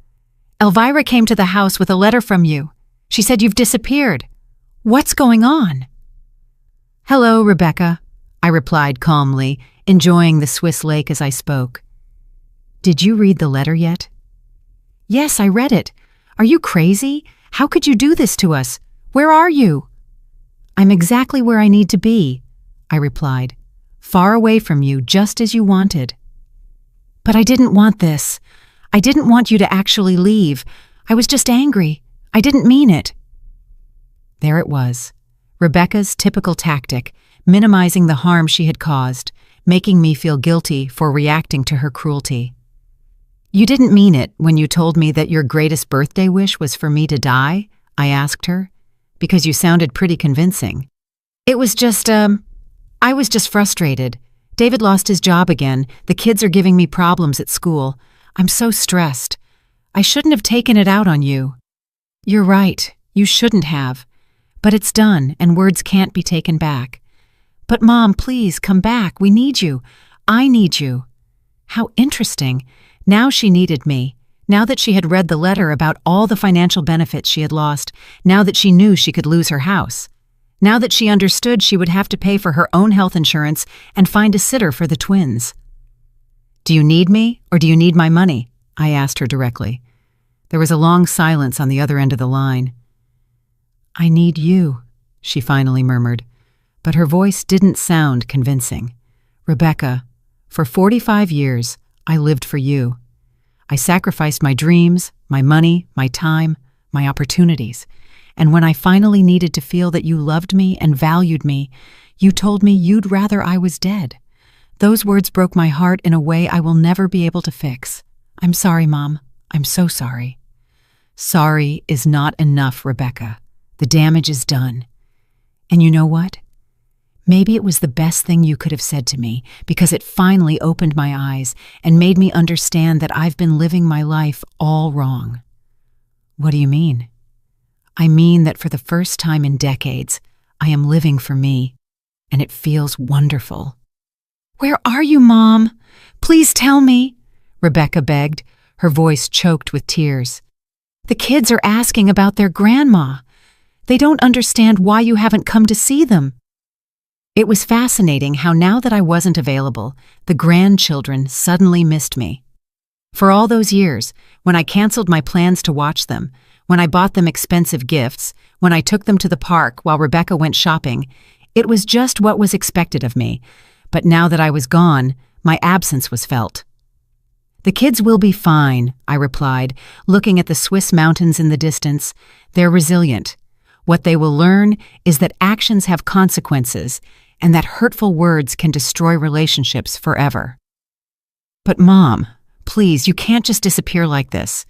"Elvira came to the house with a letter from you. She said you've disappeared. What's going on?" "Hello, Rebecca," I replied calmly, enjoying the Swiss lake as I spoke. "Did you read the letter yet?" "Yes, I read it. Are you crazy? How could you do this to us? Where are you?" "I'm exactly where I need to be," I replied, "far away from you just as you wanted." "But I didn't want this. I didn't want you to actually leave. I was just angry. I didn't mean it." There it was, Rebecca's typical tactic, minimizing the harm she had caused, making me feel guilty for reacting to her cruelty. "You didn't mean it when you told me that your greatest birthday wish was for me to die?" I asked her, because you sounded pretty convincing. "It was just, I was just frustrated. David lost his job again. The kids are giving me problems at school. I'm so stressed. I shouldn't have taken it out on you. You're right. You shouldn't have. But it's done, and words can't be taken back. But Mom, please, come back. We need you. I need you. How interesting. Now she needed me. Now that she had read the letter about all the financial benefits she had lost, now that she knew she could lose her house, now that she understood she would have to pay for her own health insurance and find a sitter for the twins. Do you need me, or do you need my money? I asked her directly. There was a long silence on the other end of the line. I need you, she finally murmured, but her voice didn't sound convincing. Rebecca, for 45 years, I lived for you. I sacrificed my dreams, my money, my time, my opportunities. And when I finally needed to feel that you loved me and valued me, you told me you'd rather I was dead. Those words broke my heart in a way I will never be able to fix. I'm sorry, Mom. I'm so sorry. Sorry is not enough, Rebecca. The damage is done. And you know what? Maybe it was the best thing you could have said to me, because it finally opened my eyes and made me understand that I've been living my life all wrong. What do you mean? I mean that for the first time in decades, I am living for me, and it feels wonderful. Where are you, Mom? Please tell me, Rebecca begged, her voice choked with tears. The kids are asking about their grandma. They don't understand why you haven't come to see them. It was fascinating how now that I wasn't available, the grandchildren suddenly missed me. For all those years, when I canceled my plans to watch them, when I bought them expensive gifts, when I took them to the park while Rebecca went shopping, it was just what was expected of me. But now that I was gone, my absence was felt. The kids will be fine, I replied, looking at the Swiss mountains in the distance. They're resilient. What they will learn is that actions have consequences and that hurtful words can destroy relationships forever. But Mom, please, you can't just disappear like this.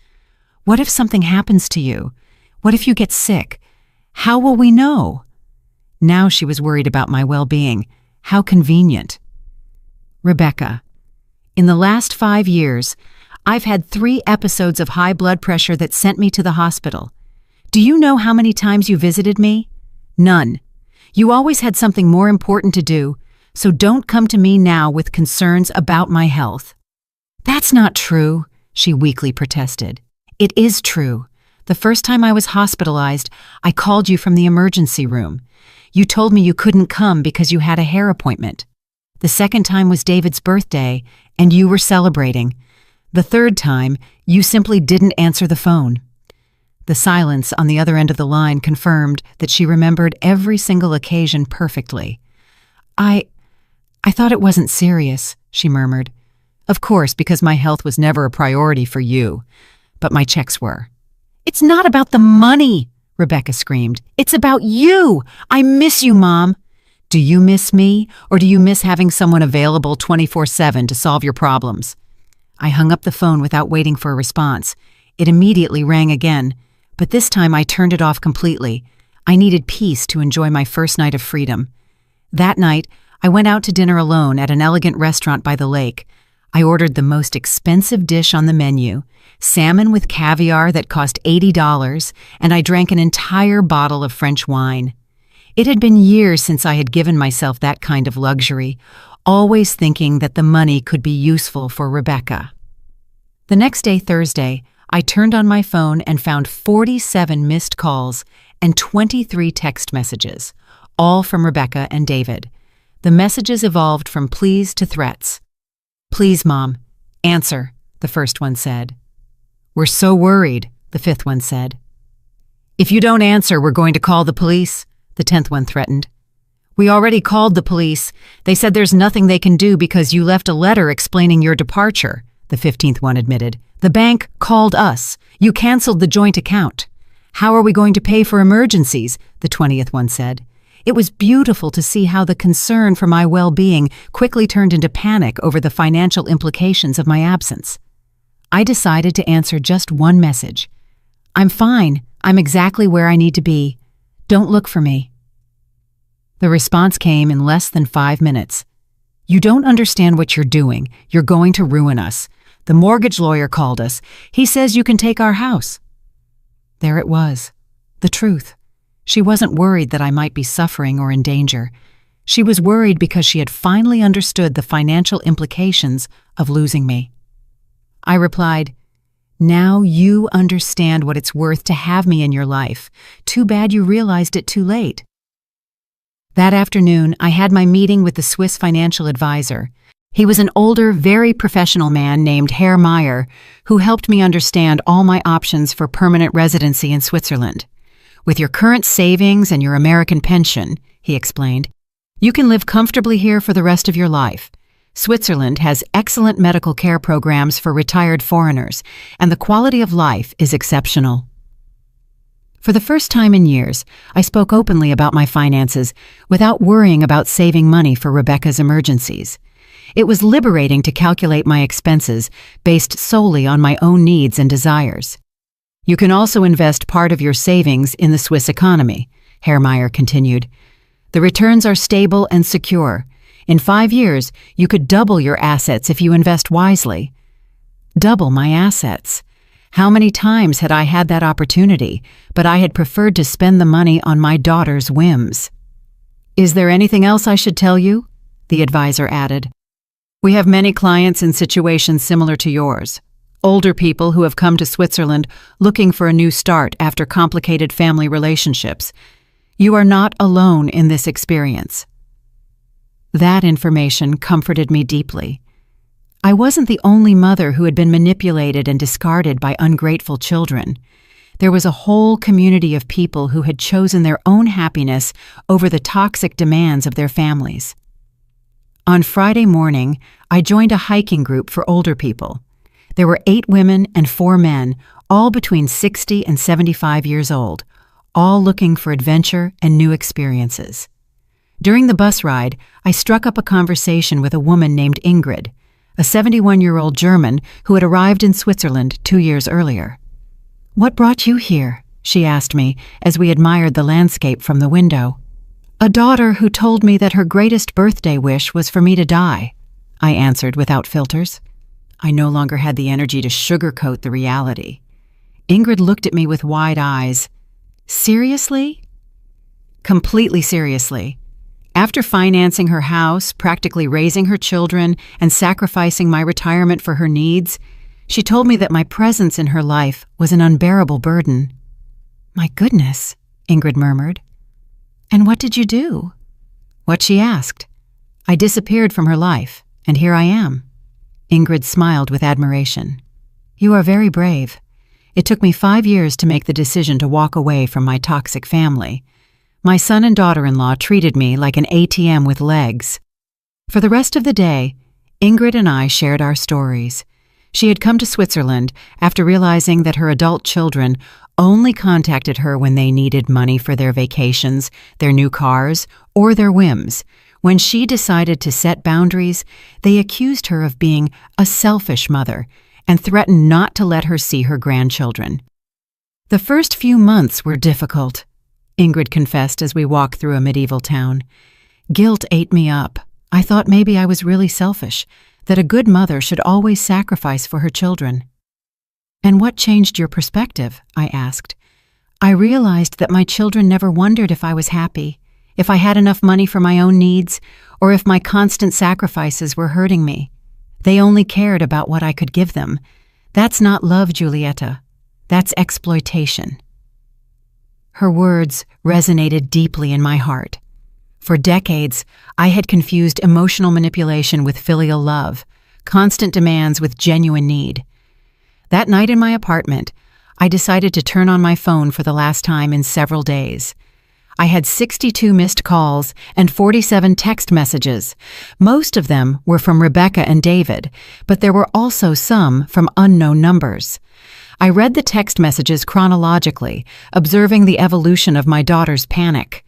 What if something happens to you? What if you get sick? How will we know? Now she was worried about my well-being. How convenient. Rebecca, in the last 5 years, I've had 3 episodes of high blood pressure that sent me to the hospital. Do you know how many times you visited me? None. You always had something more important to do, so don't come to me now with concerns about my health. That's not true, she weakly protested. It is true. The first time I was hospitalized, I called you from the emergency room. You told me you couldn't come because you had a hair appointment. The second time was David's birthday, and you were celebrating. The third time, you simply didn't answer the phone. The silence on the other end of the line confirmed that she remembered every single occasion perfectly. I thought it wasn't serious, she murmured. Of course, because my health was never a priority for you. But my checks were. It's not about the money, Rebecca screamed. It's about you. I miss you, Mom. Do you miss me, or do you miss having someone available 24/7 to solve your problems? I hung up the phone without waiting for a response. It immediately rang again, but this time I turned it off completely. I needed peace to enjoy my first night of freedom. That night, I went out to dinner alone at an elegant restaurant by the lake. I ordered the most expensive dish on the menu, salmon with caviar that cost $80, and I drank an entire bottle of French wine. It had been years since I had given myself that kind of luxury, always thinking that the money could be useful for Rebecca. The next day, Thursday, I turned on my phone and found 47 missed calls and 23 text messages, all from Rebecca and David. The messages evolved from pleas to threats. Please, Mom, answer, the first one said. We're so worried, the fifth one said. If you don't answer, we're going to call the police, the 10th one threatened. We already called the police. They said there's nothing they can do because you left a letter explaining your departure, the 15th one admitted. The bank called us. You canceled the joint account. How are we going to pay for emergencies? The 20th one said. It was beautiful to see how the concern for my well-being quickly turned into panic over the financial implications of my absence. I decided to answer just one message. I'm fine. I'm exactly where I need to be. Don't look for me. The response came in less than 5 minutes. "You don't understand what you're doing. You're going to ruin us. The mortgage lawyer called us. He says you can take our house." There it was. The truth. She wasn't worried that I might be suffering or in danger. She was worried because she had finally understood the financial implications of losing me. I replied, "Now you understand what it's worth to have me in your life. Too bad you realized it too late." That afternoon, I had my meeting with the Swiss financial advisor. He was an older, very professional man named Herr Meyer, who helped me understand all my options for permanent residency in Switzerland. "With your current savings and your American pension," he explained, "you can live comfortably here for the rest of your life. Switzerland has excellent medical care programs for retired foreigners, and the quality of life is exceptional." For the first time in years, I spoke openly about my finances without worrying about saving money for Rebecca's emergencies. It was liberating to calculate my expenses based solely on my own needs and desires. "You can also invest part of your savings in the Swiss economy," Herr Meyer continued. "The returns are stable and secure. In 5 years, you could double your assets if you invest wisely." Double my assets. How many times had I had that opportunity, but I had preferred to spend the money on my daughter's whims. "Is there anything else I should tell you?" the advisor added. "We have many clients in situations similar to yours. Older people who have come to Switzerland looking for a new start after complicated family relationships. You are not alone in this experience." That information comforted me deeply. I wasn't the only mother who had been manipulated and discarded by ungrateful children. There was a whole community of people who had chosen their own happiness over the toxic demands of their families. On Friday morning, I joined a hiking group for older people. There were 8 women and 4 men, all between 60 and 75 years old, all looking for adventure and new experiences. During the bus ride, I struck up a conversation with a woman named Ingrid, a 71-year-old German who had arrived in Switzerland 2 years earlier. "What brought you here?" she asked me as we admired the landscape from the window. "A daughter who told me that her greatest birthday wish was for me to die," I answered without filters. I no longer had the energy to sugarcoat the reality. Ingrid looked at me with wide eyes. "Seriously?" "Completely seriously. After financing her house, practically raising her children, and sacrificing my retirement for her needs, she told me that my presence in her life was an unbearable burden." "My goodness," Ingrid murmured. "And what did you do?" What she asked. I disappeared from her life, and here I am. Ingrid smiled with admiration. "You are very brave. It took me 5 years to make the decision to walk away from my toxic family. My son and daughter-in-law treated me like an ATM with legs." For the rest of the day, Ingrid and I shared our stories. She had come to Switzerland after realizing that her adult children only contacted her when they needed money for their vacations, their new cars, or their whims. When she decided to set boundaries, they accused her of being a selfish mother and threatened not to let her see her grandchildren. "The first few months were difficult," Ingrid confessed as we walked through a medieval town. "Guilt ate me up. I thought maybe I was really selfish, that a good mother should always sacrifice for her children." "And what changed your perspective?" I asked. "I realized that my children never wondered if I was happy, if I had enough money for my own needs, or if my constant sacrifices were hurting me. They only cared about what I could give them. That's not love, Giulietta. That's exploitation." Her words resonated deeply in my heart. For decades, I had confused emotional manipulation with filial love, constant demands with genuine need. That night in my apartment, I decided to turn on my phone for the last time in several days. I had 62 missed calls and 47 text messages. Most of them were from Rebecca and David, but there were also some from unknown numbers. I read the text messages chronologically, observing the evolution of my daughter's panic.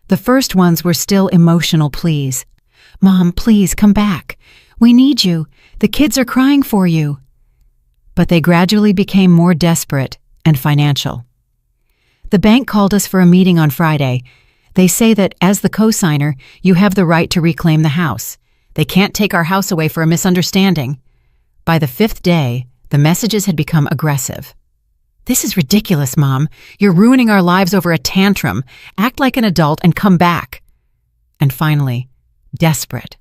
The first ones were still emotional pleas. "Mom, please come back. We need you. The kids are crying for you." But they gradually became more desperate and financial. The bank called us for a meeting on Friday. They say that, as the co-signer, you have the right to reclaim the house. They can't take our house away for a misunderstanding. By the 5th day, the messages had become aggressive. This is ridiculous, Mom. You're ruining our lives over a tantrum. Act like an adult and come back. And finally, desperate,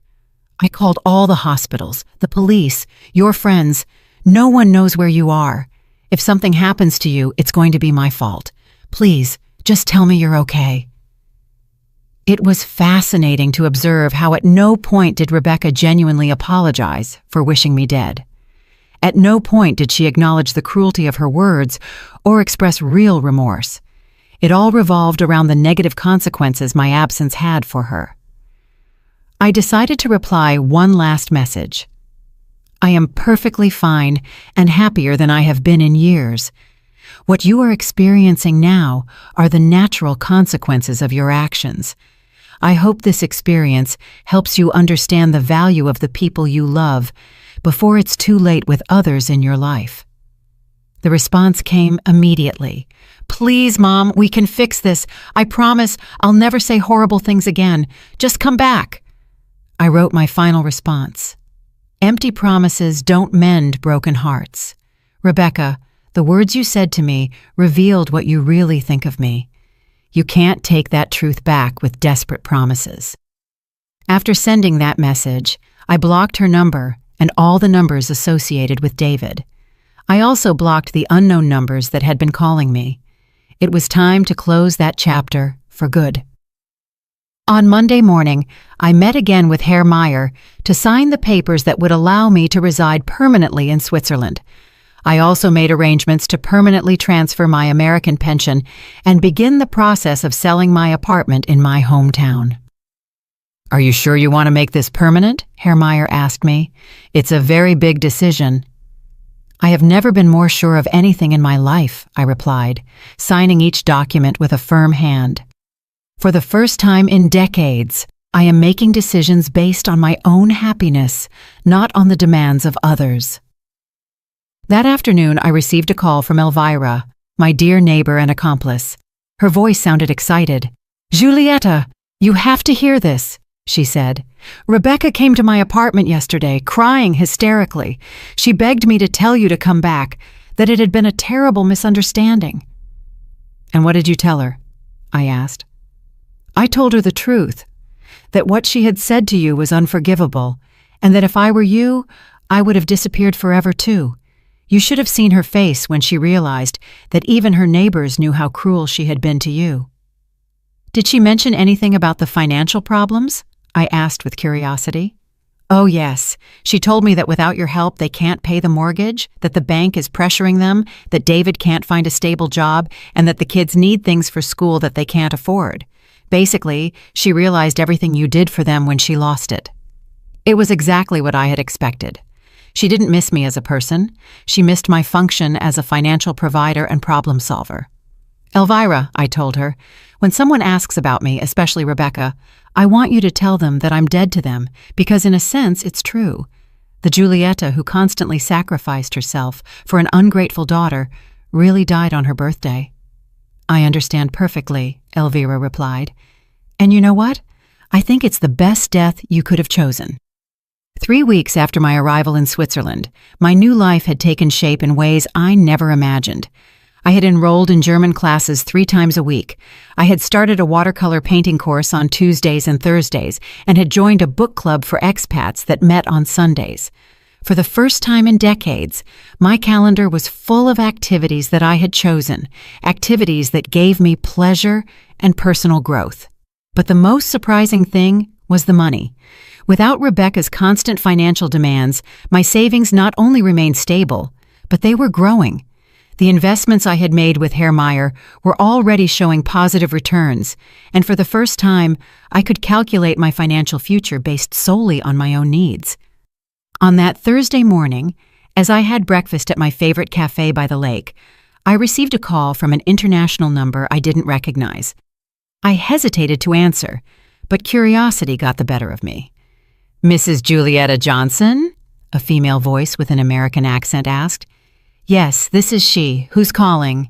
I called all the hospitals, the police, your friends. No one knows where you are. If something happens to you, it's going to be my fault. Please, just tell me you're okay. It was fascinating to observe how at no point did Rebecca genuinely apologize for wishing me dead. At no point did she acknowledge the cruelty of her words or express real remorse. It all revolved around the negative consequences my absence had for her. I decided to reply one last message. I am perfectly fine and happier than I have been in years. What you are experiencing now are the natural consequences of your actions. I hope this experience helps you understand the value of the people you love before it's too late with others in your life. The response came immediately. Please, Mom, we can fix this. I promise I'll never say horrible things again. Just come back. I wrote my final response. Empty promises don't mend broken hearts. Rebecca, the words you said to me revealed what you really think of me. You can't take that truth back with desperate promises. After sending that message, I blocked her number and all the numbers associated with David. I also blocked the unknown numbers that had been calling me. It was time to close that chapter for good. On Monday morning, I met again with Herr Meyer to sign the papers that would allow me to reside permanently in Switzerland. I also made arrangements to permanently transfer my American pension and begin the process of selling my apartment in my hometown. Are you sure you want to make this permanent? Herr Meyer asked me. It's a very big decision. I have never been more sure of anything in my life, I replied, signing each document with a firm hand. For the first time in decades, I am making decisions based on my own happiness, not on the demands of others. That afternoon, I received a call from Elvira, my dear neighbor and accomplice. Her voice sounded excited. Julieta, you have to hear this, she said. Rebecca came to my apartment yesterday, crying hysterically. She begged me to tell you to come back, that it had been a terrible misunderstanding. And what did you tell her? I asked. I told her the truth, that what she had said to you was unforgivable, and that if I were you, I would have disappeared forever too. You should have seen her face when she realized that even her neighbors knew how cruel she had been to you. Did she mention anything about the financial problems? I asked with curiosity. Oh yes, she told me that without your help they can't pay the mortgage, that the bank is pressuring them, that David can't find a stable job, and that the kids need things for school that they can't afford. Basically, she realized everything you did for them when she lost it. It was exactly what I had expected. She didn't miss me as a person. She missed my function as a financial provider and problem solver. Elvira, I told her, when someone asks about me, especially Rebecca, I want you to tell them that I'm dead to them, because in a sense it's true. The Julieta who constantly sacrificed herself for an ungrateful daughter really died on her birthday. I understand perfectly, Elvira replied. And you know what? I think it's the best death you could have chosen. 3 weeks after my arrival in Switzerland, my new life had taken shape in ways I never imagined. I had enrolled in German classes 3 times a week. I had started a watercolor painting course on Tuesdays and Thursdays and had joined a book club for expats that met on Sundays. For the first time in decades, my calendar was full of activities that I had chosen, activities that gave me pleasure and personal growth. But the most surprising thing was the money. Without Rebecca's constant financial demands, my savings not only remained stable, but they were growing. The investments I had made with Herr Meyer were already showing positive returns, and for the first time, I could calculate my financial future based solely on my own needs. On that Thursday morning, as I had breakfast at my favorite cafe by the lake, I received a call from an international number I didn't recognize. I hesitated to answer, but curiosity got the better of me. Mrs. Julieta Johnson? A female voice with an American accent asked. Yes, this is she. Who's calling?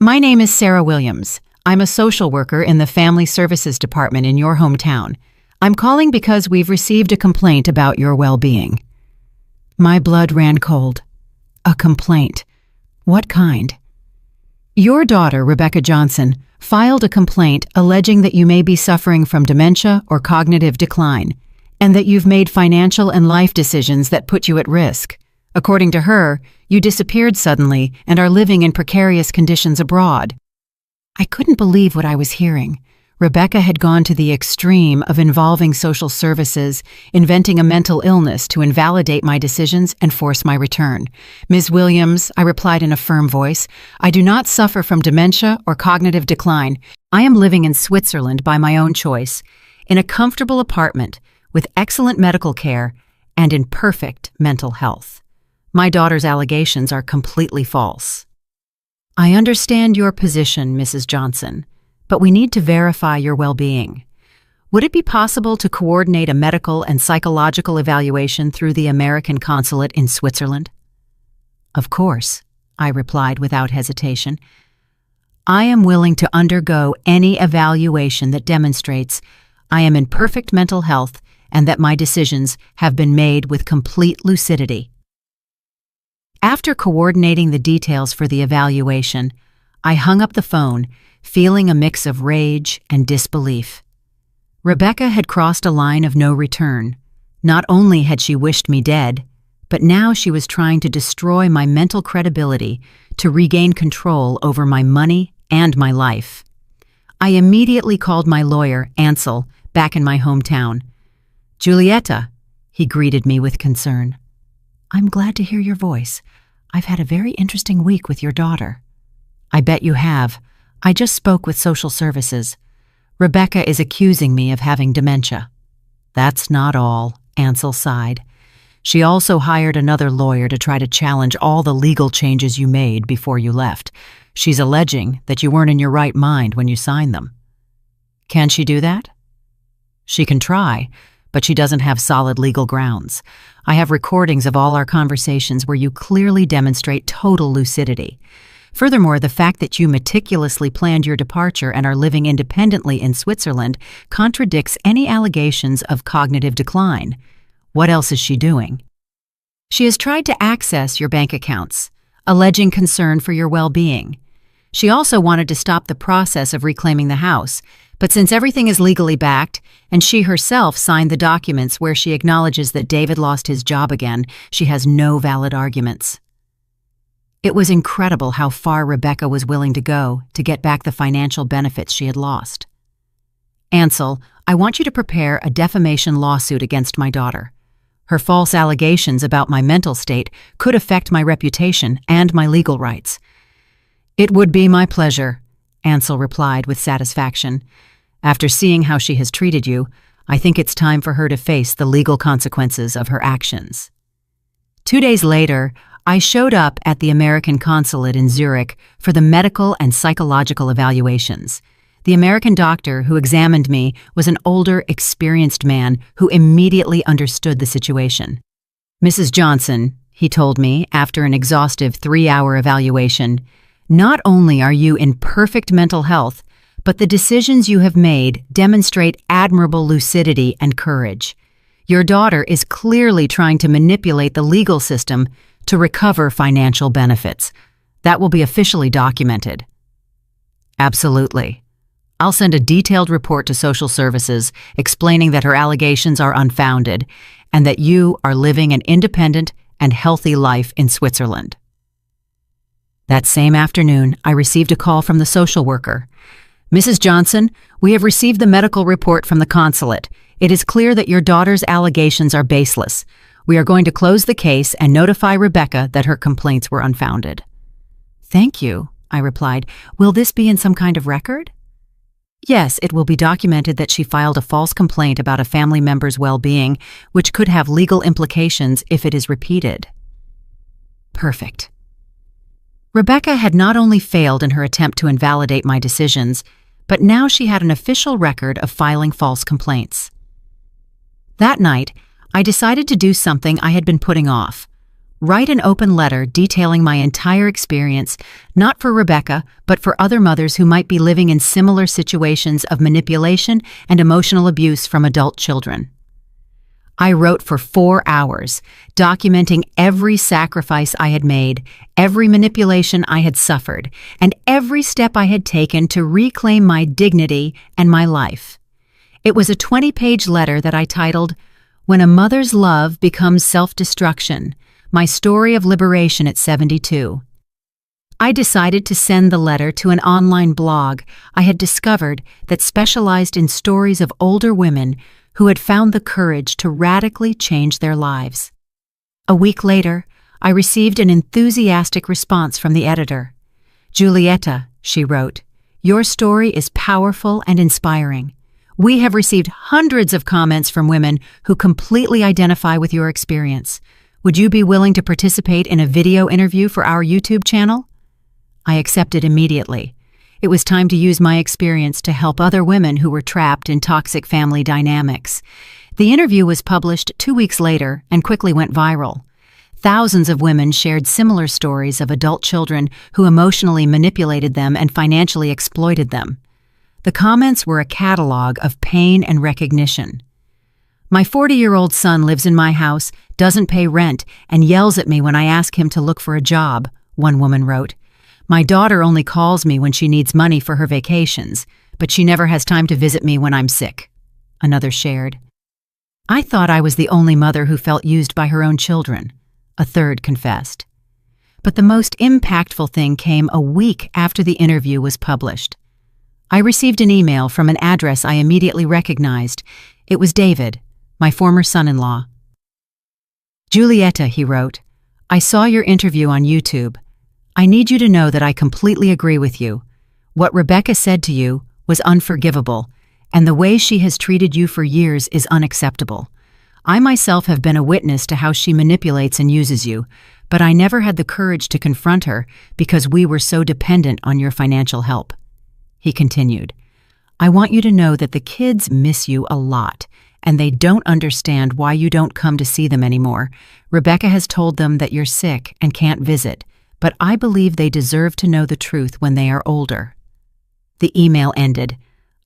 My name is Sarah Williams. I'm a social worker in the Family Services Department in your hometown. I'm calling because we've received a complaint about your well-being." My blood ran cold. A complaint. What kind? "Your daughter, Rebecca Johnson, filed a complaint alleging that you may be suffering from dementia or cognitive decline, and that you've made financial and life decisions that put you at risk. According to her, you disappeared suddenly and are living in precarious conditions abroad." I couldn't believe what I was hearing. Rebecca had gone to the extreme of involving social services, inventing a mental illness to invalidate my decisions and force my return. "Ms. Williams," I replied in a firm voice, "I do not suffer from dementia or cognitive decline. I am living in Switzerland by my own choice, in a comfortable apartment, with excellent medical care, and in perfect mental health. My daughter's allegations are completely false." "I understand your position, Mrs. Johnson, but we need to verify your well-being. Would it be possible to coordinate a medical and psychological evaluation through the American consulate in Switzerland?" "Of course," I replied without hesitation. "I am willing to undergo any evaluation that demonstrates I am in perfect mental health and that my decisions have been made with complete lucidity." After coordinating the details for the evaluation, I hung up the phone, feeling a mix of rage and disbelief. Rebecca had crossed a line of no return. Not only had she wished me dead, but now she was trying to destroy my mental credibility to regain control over my money and my life. I immediately called my lawyer, Ansel, back in my hometown. "Julieta," he greeted me with concern. "I'm glad to hear your voice. I've had a very interesting week with your daughter." "I bet you have. I just spoke with social services. Rebecca is accusing me of having dementia." "That's not all," Ansel sighed. "She also hired another lawyer to try to challenge all the legal changes you made before you left. She's alleging that you weren't in your right mind when you signed them." "Can she do that?" "She can try, but she doesn't have solid legal grounds. I have recordings of all our conversations where you clearly demonstrate total lucidity. Furthermore, the fact that you meticulously planned your departure and are living independently in Switzerland contradicts any allegations of cognitive decline. What else is she doing?" "She has tried to access your bank accounts, alleging concern for your well-being. She also wanted to stop the process of reclaiming the house, but since everything is legally backed, and she herself signed the documents where she acknowledges that David lost his job again, she has no valid arguments." It was incredible how far Rebecca was willing to go to get back the financial benefits she had lost. "Ansel, I want you to prepare a defamation lawsuit against my daughter. Her false allegations about my mental state could affect my reputation and my legal rights." "It would be my pleasure," Ansel replied with satisfaction. "After seeing how she has treated you, I think it's time for her to face the legal consequences of her actions." 2 days later, I showed up at the American consulate in Zurich for the medical and psychological evaluations. The American doctor who examined me was an older, experienced man who immediately understood the situation. "Mrs. Johnson," he told me after an exhaustive 3-hour evaluation, "not only are you in perfect mental health, but the decisions you have made demonstrate admirable lucidity and courage. Your daughter is clearly trying to manipulate the legal system to recover financial benefits. That will be officially documented." "Absolutely. I'll send a detailed report to social services explaining that her allegations are unfounded and that you are living an independent and healthy life in Switzerland." That same afternoon, I received a call from the social worker. "Mrs. Johnson, we have received the medical report from the consulate. It is clear that your daughter's allegations are baseless. We are going to close the case and notify Rebecca that her complaints were unfounded." "Thank you," I replied. "Will this be in some kind of record?" "Yes, it will be documented that she filed a false complaint about a family member's well-being, which could have legal implications if it is repeated." Perfect. Rebecca had not only failed in her attempt to invalidate my decisions, but now she had an official record of filing false complaints. That night, I decided to do something I had been putting off. Write an open letter detailing my entire experience, not for Rebecca, but for other mothers who might be living in similar situations of manipulation and emotional abuse from adult children. I wrote for 4 hours, documenting every sacrifice I had made, every manipulation I had suffered, and every step I had taken to reclaim my dignity and my life. It was a 20-page letter that I titled, "When a Mother's Love Becomes Self-Destruction, My Story of Liberation at 72. I decided to send the letter to an online blog I had discovered that specialized in stories of older women who had found the courage to radically change their lives. A week later, I received an enthusiastic response from the editor. "Julieta," she wrote, "your story is powerful and inspiring. We have received hundreds of comments from women who completely identify with your experience. Would you be willing to participate in a video interview for our YouTube channel?" I accepted immediately. It was time to use my experience to help other women who were trapped in toxic family dynamics. The interview was published 2 weeks later and quickly went viral. Thousands of women shared similar stories of adult children who emotionally manipulated them and financially exploited them. The comments were a catalog of pain and recognition. "My 40-year-old son lives in my house, doesn't pay rent, and yells at me when I ask him to look for a job," one woman wrote. "My daughter only calls me when she needs money for her vacations, but she never has time to visit me when I'm sick," another shared. "I thought I was the only mother who felt used by her own children," a third confessed. But the most impactful thing came a week after the interview was published. I received an email from an address I immediately recognized. It was David, my former son-in-law. "Julieta," he wrote, "I saw your interview on YouTube. I need you to know that I completely agree with you. What Rebecca said to you was unforgivable, and the way she has treated you for years is unacceptable. I myself have been a witness to how she manipulates and uses you, but I never had the courage to confront her because we were so dependent on your financial help." He continued, "I want you to know that the kids miss you a lot, and they don't understand why you don't come to see them anymore. Rebecca has told them that you're sick and can't visit, but I believe they deserve to know the truth when they are older." The email ended,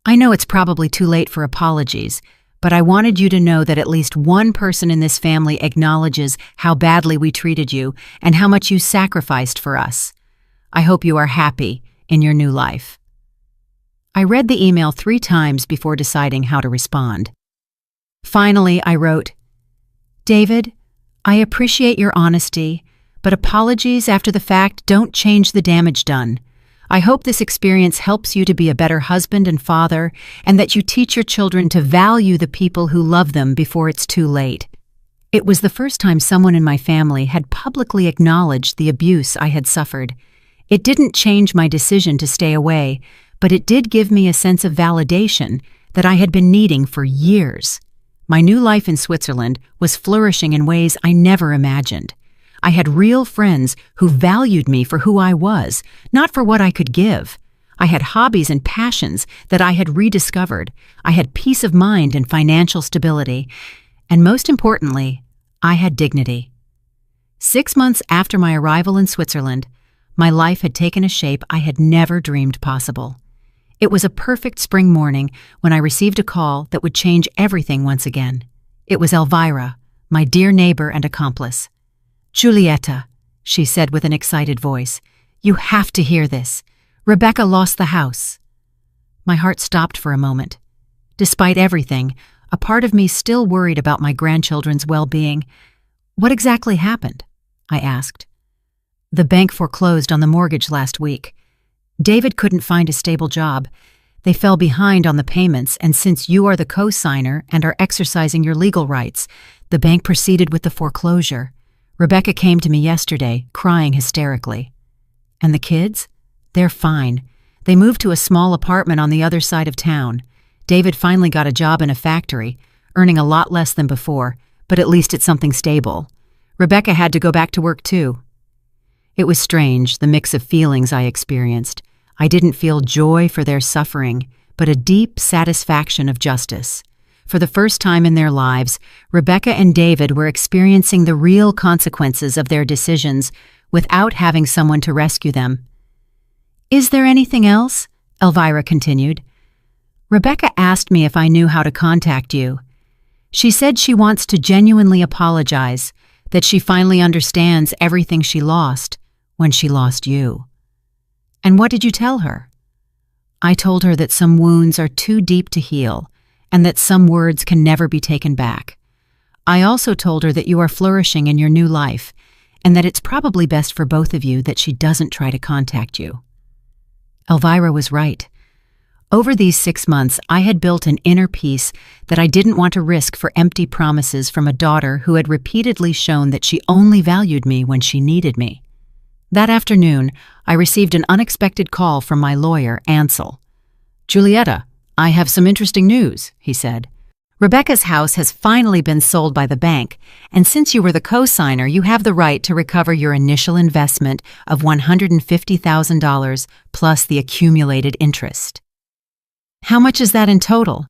"I know it's probably too late for apologies, but I wanted you to know that at least one person in this family acknowledges how badly we treated you and how much you sacrificed for us. I hope you are happy in your new life." I read the email 3 times before deciding how to respond. Finally, I wrote, "David, I appreciate your honesty, but apologies after the fact don't change the damage done. I hope this experience helps you to be a better husband and father, and that you teach your children to value the people who love them before it's too late." It was the first time someone in my family had publicly acknowledged the abuse I had suffered. It didn't change my decision to stay away, but it did give me a sense of validation that I had been needing for years. My new life in Switzerland was flourishing in ways I never imagined. I had real friends who valued me for who I was, not for what I could give. I had hobbies and passions that I had rediscovered. I had peace of mind and financial stability. And most importantly, I had dignity. 6 months after my arrival in Switzerland, my life had taken a shape I had never dreamed possible. It was a perfect spring morning when I received a call that would change everything once again. It was Elvira, my dear neighbor and accomplice. "Julieta," she said with an excited voice, "you have to hear this. Rebecca lost the house." My heart stopped for a moment. Despite everything, a part of me still worried about my grandchildren's well-being. "What exactly happened?" I asked. "The bank foreclosed on the mortgage last week. David couldn't find a stable job. They fell behind on the payments, and since you are the co-signer and are exercising your legal rights, the bank proceeded with the foreclosure. Rebecca came to me yesterday, crying hysterically." "And the kids? They're fine. They moved to a small apartment on the other side of town. David finally got a job in a factory, earning a lot less than before, but at least it's something stable. Rebecca had to go back to work too." It was strange, the mix of feelings I experienced. I didn't feel joy for their suffering, but a deep satisfaction of justice. For the first time in their lives, Rebecca and David were experiencing the real consequences of their decisions without having someone to rescue them. "Is there anything else?" Elvira continued. "Rebecca asked me if I knew how to contact you. She said she wants to genuinely apologize, that she finally understands everything she lost when she lost you." "And what did you tell her?" "I told her that some wounds are too deep to heal, and that some words can never be taken back. I also told her that you are flourishing in your new life, and that it's probably best for both of you that she doesn't try to contact you." Elvira was right. Over these 6 months, I had built an inner peace that I didn't want to risk for empty promises from a daughter who had repeatedly shown that she only valued me when she needed me. That afternoon, I received an unexpected call from my lawyer, Ansel. "Julietta, I have some interesting news," he said. "Rebecca's house has finally been sold by the bank, and since you were the co-signer, you have the right to recover your initial investment of $150,000 plus the accumulated interest." "How much is that in total?"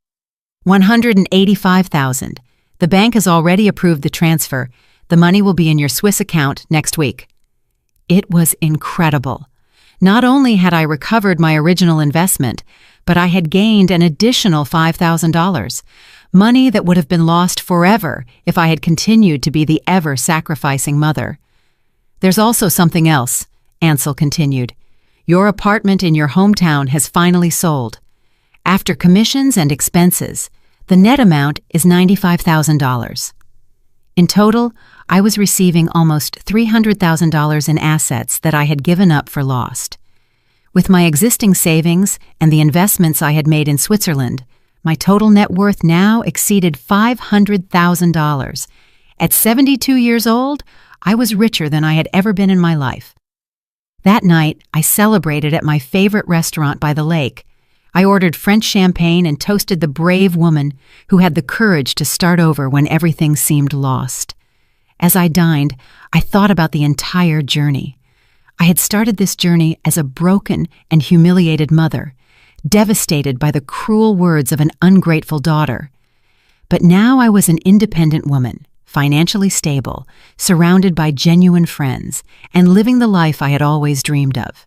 $185,000. The bank has already approved the transfer. The money will be in your Swiss account next week." It was incredible. Not only had I recovered my original investment, but I had gained an additional $5,000, money that would have been lost forever if I had continued to be the ever-sacrificing mother. "There's also something else," Ansel continued. "Your apartment in your hometown has finally sold. After commissions and expenses, the net amount is $95,000. In total, I was receiving almost $300,000 in assets that I had given up for lost. With my existing savings and the investments I had made in Switzerland, my total net worth now exceeded $500,000. At 72 years old, I was richer than I had ever been in my life. That night, I celebrated at my favorite restaurant by the lake. I ordered French champagne and toasted the brave woman who had the courage to start over when everything seemed lost. As I dined, I thought about the entire journey. I had started this journey as a broken and humiliated mother, devastated by the cruel words of an ungrateful daughter. But now I was an independent woman, financially stable, surrounded by genuine friends, and living the life I had always dreamed of.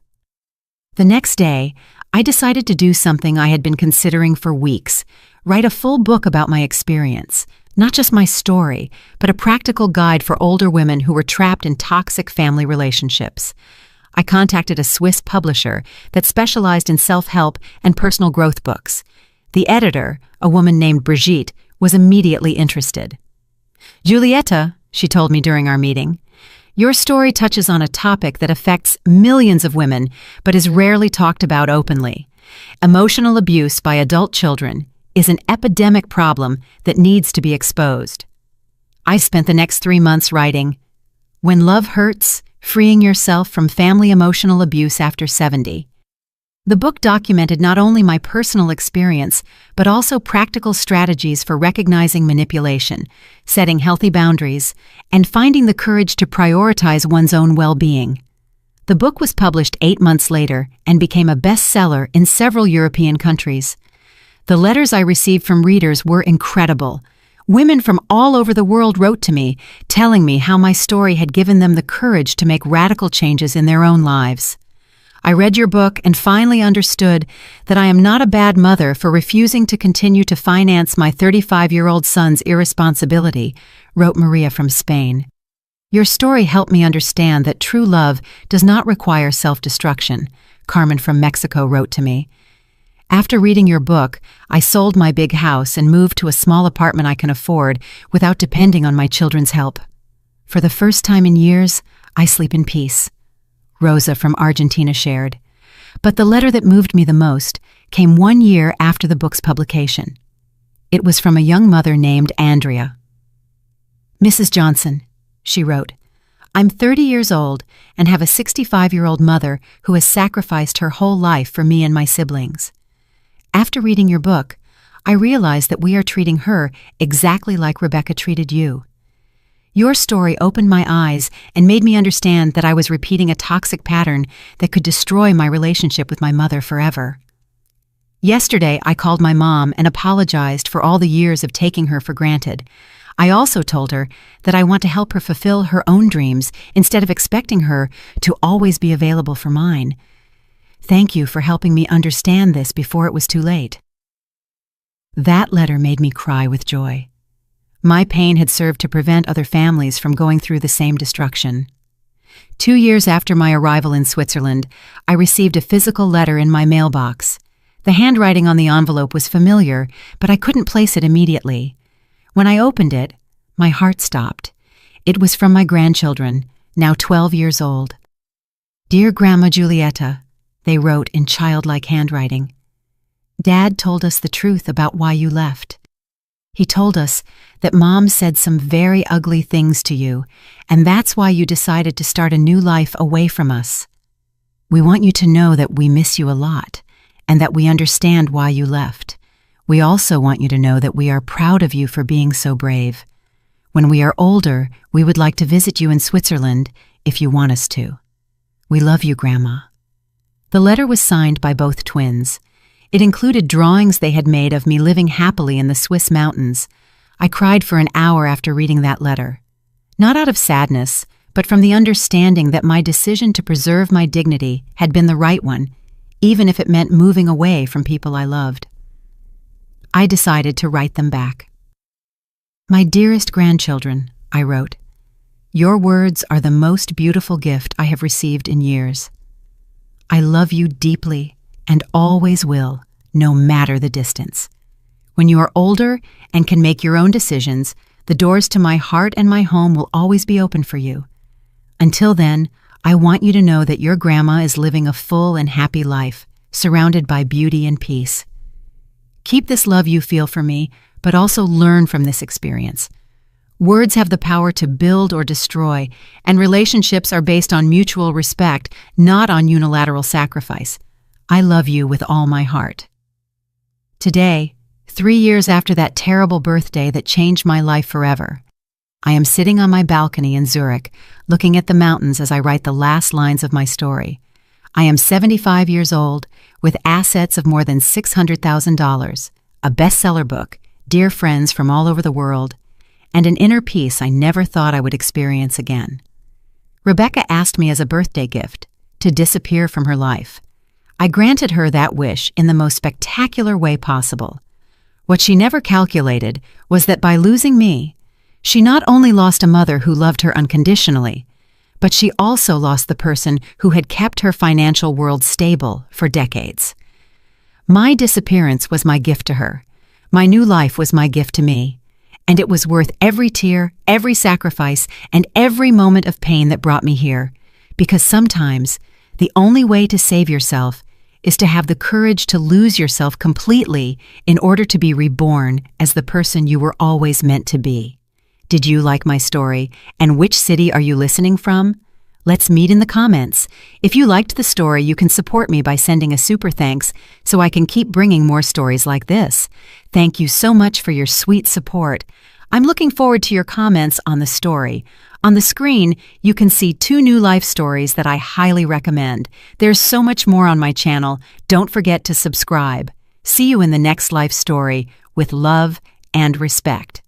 The next day, I decided to do something I had been considering for weeks, write a full book about my experience, not just my story, but a practical guide for older women who were trapped in toxic family relationships. I contacted a Swiss publisher that specialized in self-help and personal growth books. The editor, a woman named Brigitte, was immediately interested. "Julietta," she told me during our meeting, "your story touches on a topic that affects millions of women but is rarely talked about openly. Emotional abuse by adult children is an epidemic problem that needs to be exposed." I spent the next 3 months writing, "When Love Hurts, Freeing Yourself from Family Emotional Abuse After 70. The book documented not only my personal experience, but also practical strategies for recognizing manipulation, setting healthy boundaries, and finding the courage to prioritize one's own well-being. The book was published 8 months later and became a bestseller in several European countries. The letters I received from readers were incredible. Women from all over the world wrote to me, telling me how my story had given them the courage to make radical changes in their own lives. "I read your book and finally understood that I am not a bad mother for refusing to continue to finance my 35-year-old son's irresponsibility," wrote Maria from Spain. "Your story helped me understand that true love does not require self-destruction," Carmen from Mexico wrote to me. "After reading your book, I sold my big house and moved to a small apartment I can afford without depending on my children's help. For the first time in years, I sleep in peace," Rosa from Argentina shared. But the letter that moved me the most came 1 year after the book's publication. It was from a young mother named Andrea. "Mrs. Johnson," she wrote, "I'm 30 years old and have a 65-year-old mother who has sacrificed her whole life for me and my siblings. After reading your book, I realized that we are treating her exactly like Rebecca treated you. Your story opened my eyes and made me understand that I was repeating a toxic pattern that could destroy my relationship with my mother forever. Yesterday, I called my mom and apologized for all the years of taking her for granted. I also told her that I want to help her fulfill her own dreams instead of expecting her to always be available for mine. Thank you for helping me understand this before it was too late." That letter made me cry with joy. My pain had served to prevent other families from going through the same destruction. 2 years after my arrival in Switzerland, I received a physical letter in my mailbox. The handwriting on the envelope was familiar, but I couldn't place it immediately. When I opened it, my heart stopped. It was from my grandchildren, now 12 years old. "Dear Grandma Giulietta," they wrote in childlike handwriting. "Dad told us the truth about why you left. He told us that Mom said some very ugly things to you, and that's why you decided to start a new life away from us. We want you to know that we miss you a lot, and that we understand why you left. We also want you to know that we are proud of you for being so brave. When we are older, we would like to visit you in Switzerland if you want us to. We love you, Grandma." The letter was signed by both twins. It included drawings they had made of me living happily in the Swiss mountains. I cried for an hour after reading that letter. Not out of sadness, but from the understanding that my decision to preserve my dignity had been the right one, even if it meant moving away from people I loved. I decided to write them back. "My dearest grandchildren," I wrote, "your words are the most beautiful gift I have received in years. I love you deeply and always will, no matter the distance. When you are older and can make your own decisions, the doors to my heart and my home will always be open for you. Until then, I want you to know that your grandma is living a full and happy life, surrounded by beauty and peace. Keep this love you feel for me, but also learn from this experience. Words have the power to build or destroy, and relationships are based on mutual respect, not on unilateral sacrifice. I love you with all my heart." Today, 3 years after that terrible birthday that changed my life forever, I am sitting on my balcony in Zurich, looking at the mountains as I write the last lines of my story. I am 75 years old, with assets of more than $600,000, a bestseller book, dear friends from all over the world, and an inner peace I never thought I would experience again. Rebecca asked me as a birthday gift to disappear from her life. I granted her that wish in the most spectacular way possible. What she never calculated was that by losing me, she not only lost a mother who loved her unconditionally, but she also lost the person who had kept her financial world stable for decades. My disappearance was my gift to her. My new life was my gift to me. And it was worth every tear, every sacrifice, and every moment of pain that brought me here. Because sometimes, the only way to save yourself is to have the courage to lose yourself completely in order to be reborn as the person you were always meant to be. Did you like my story? And which city are you listening from? Let's meet in the comments. If you liked the story, you can support me by sending a super thanks so I can keep bringing more stories like this. Thank you so much for your sweet support. I'm looking forward to your comments on the story. On the screen, you can see 2 new life stories that I highly recommend. There's so much more on my channel. Don't forget to subscribe. See you in the next life story with love and respect.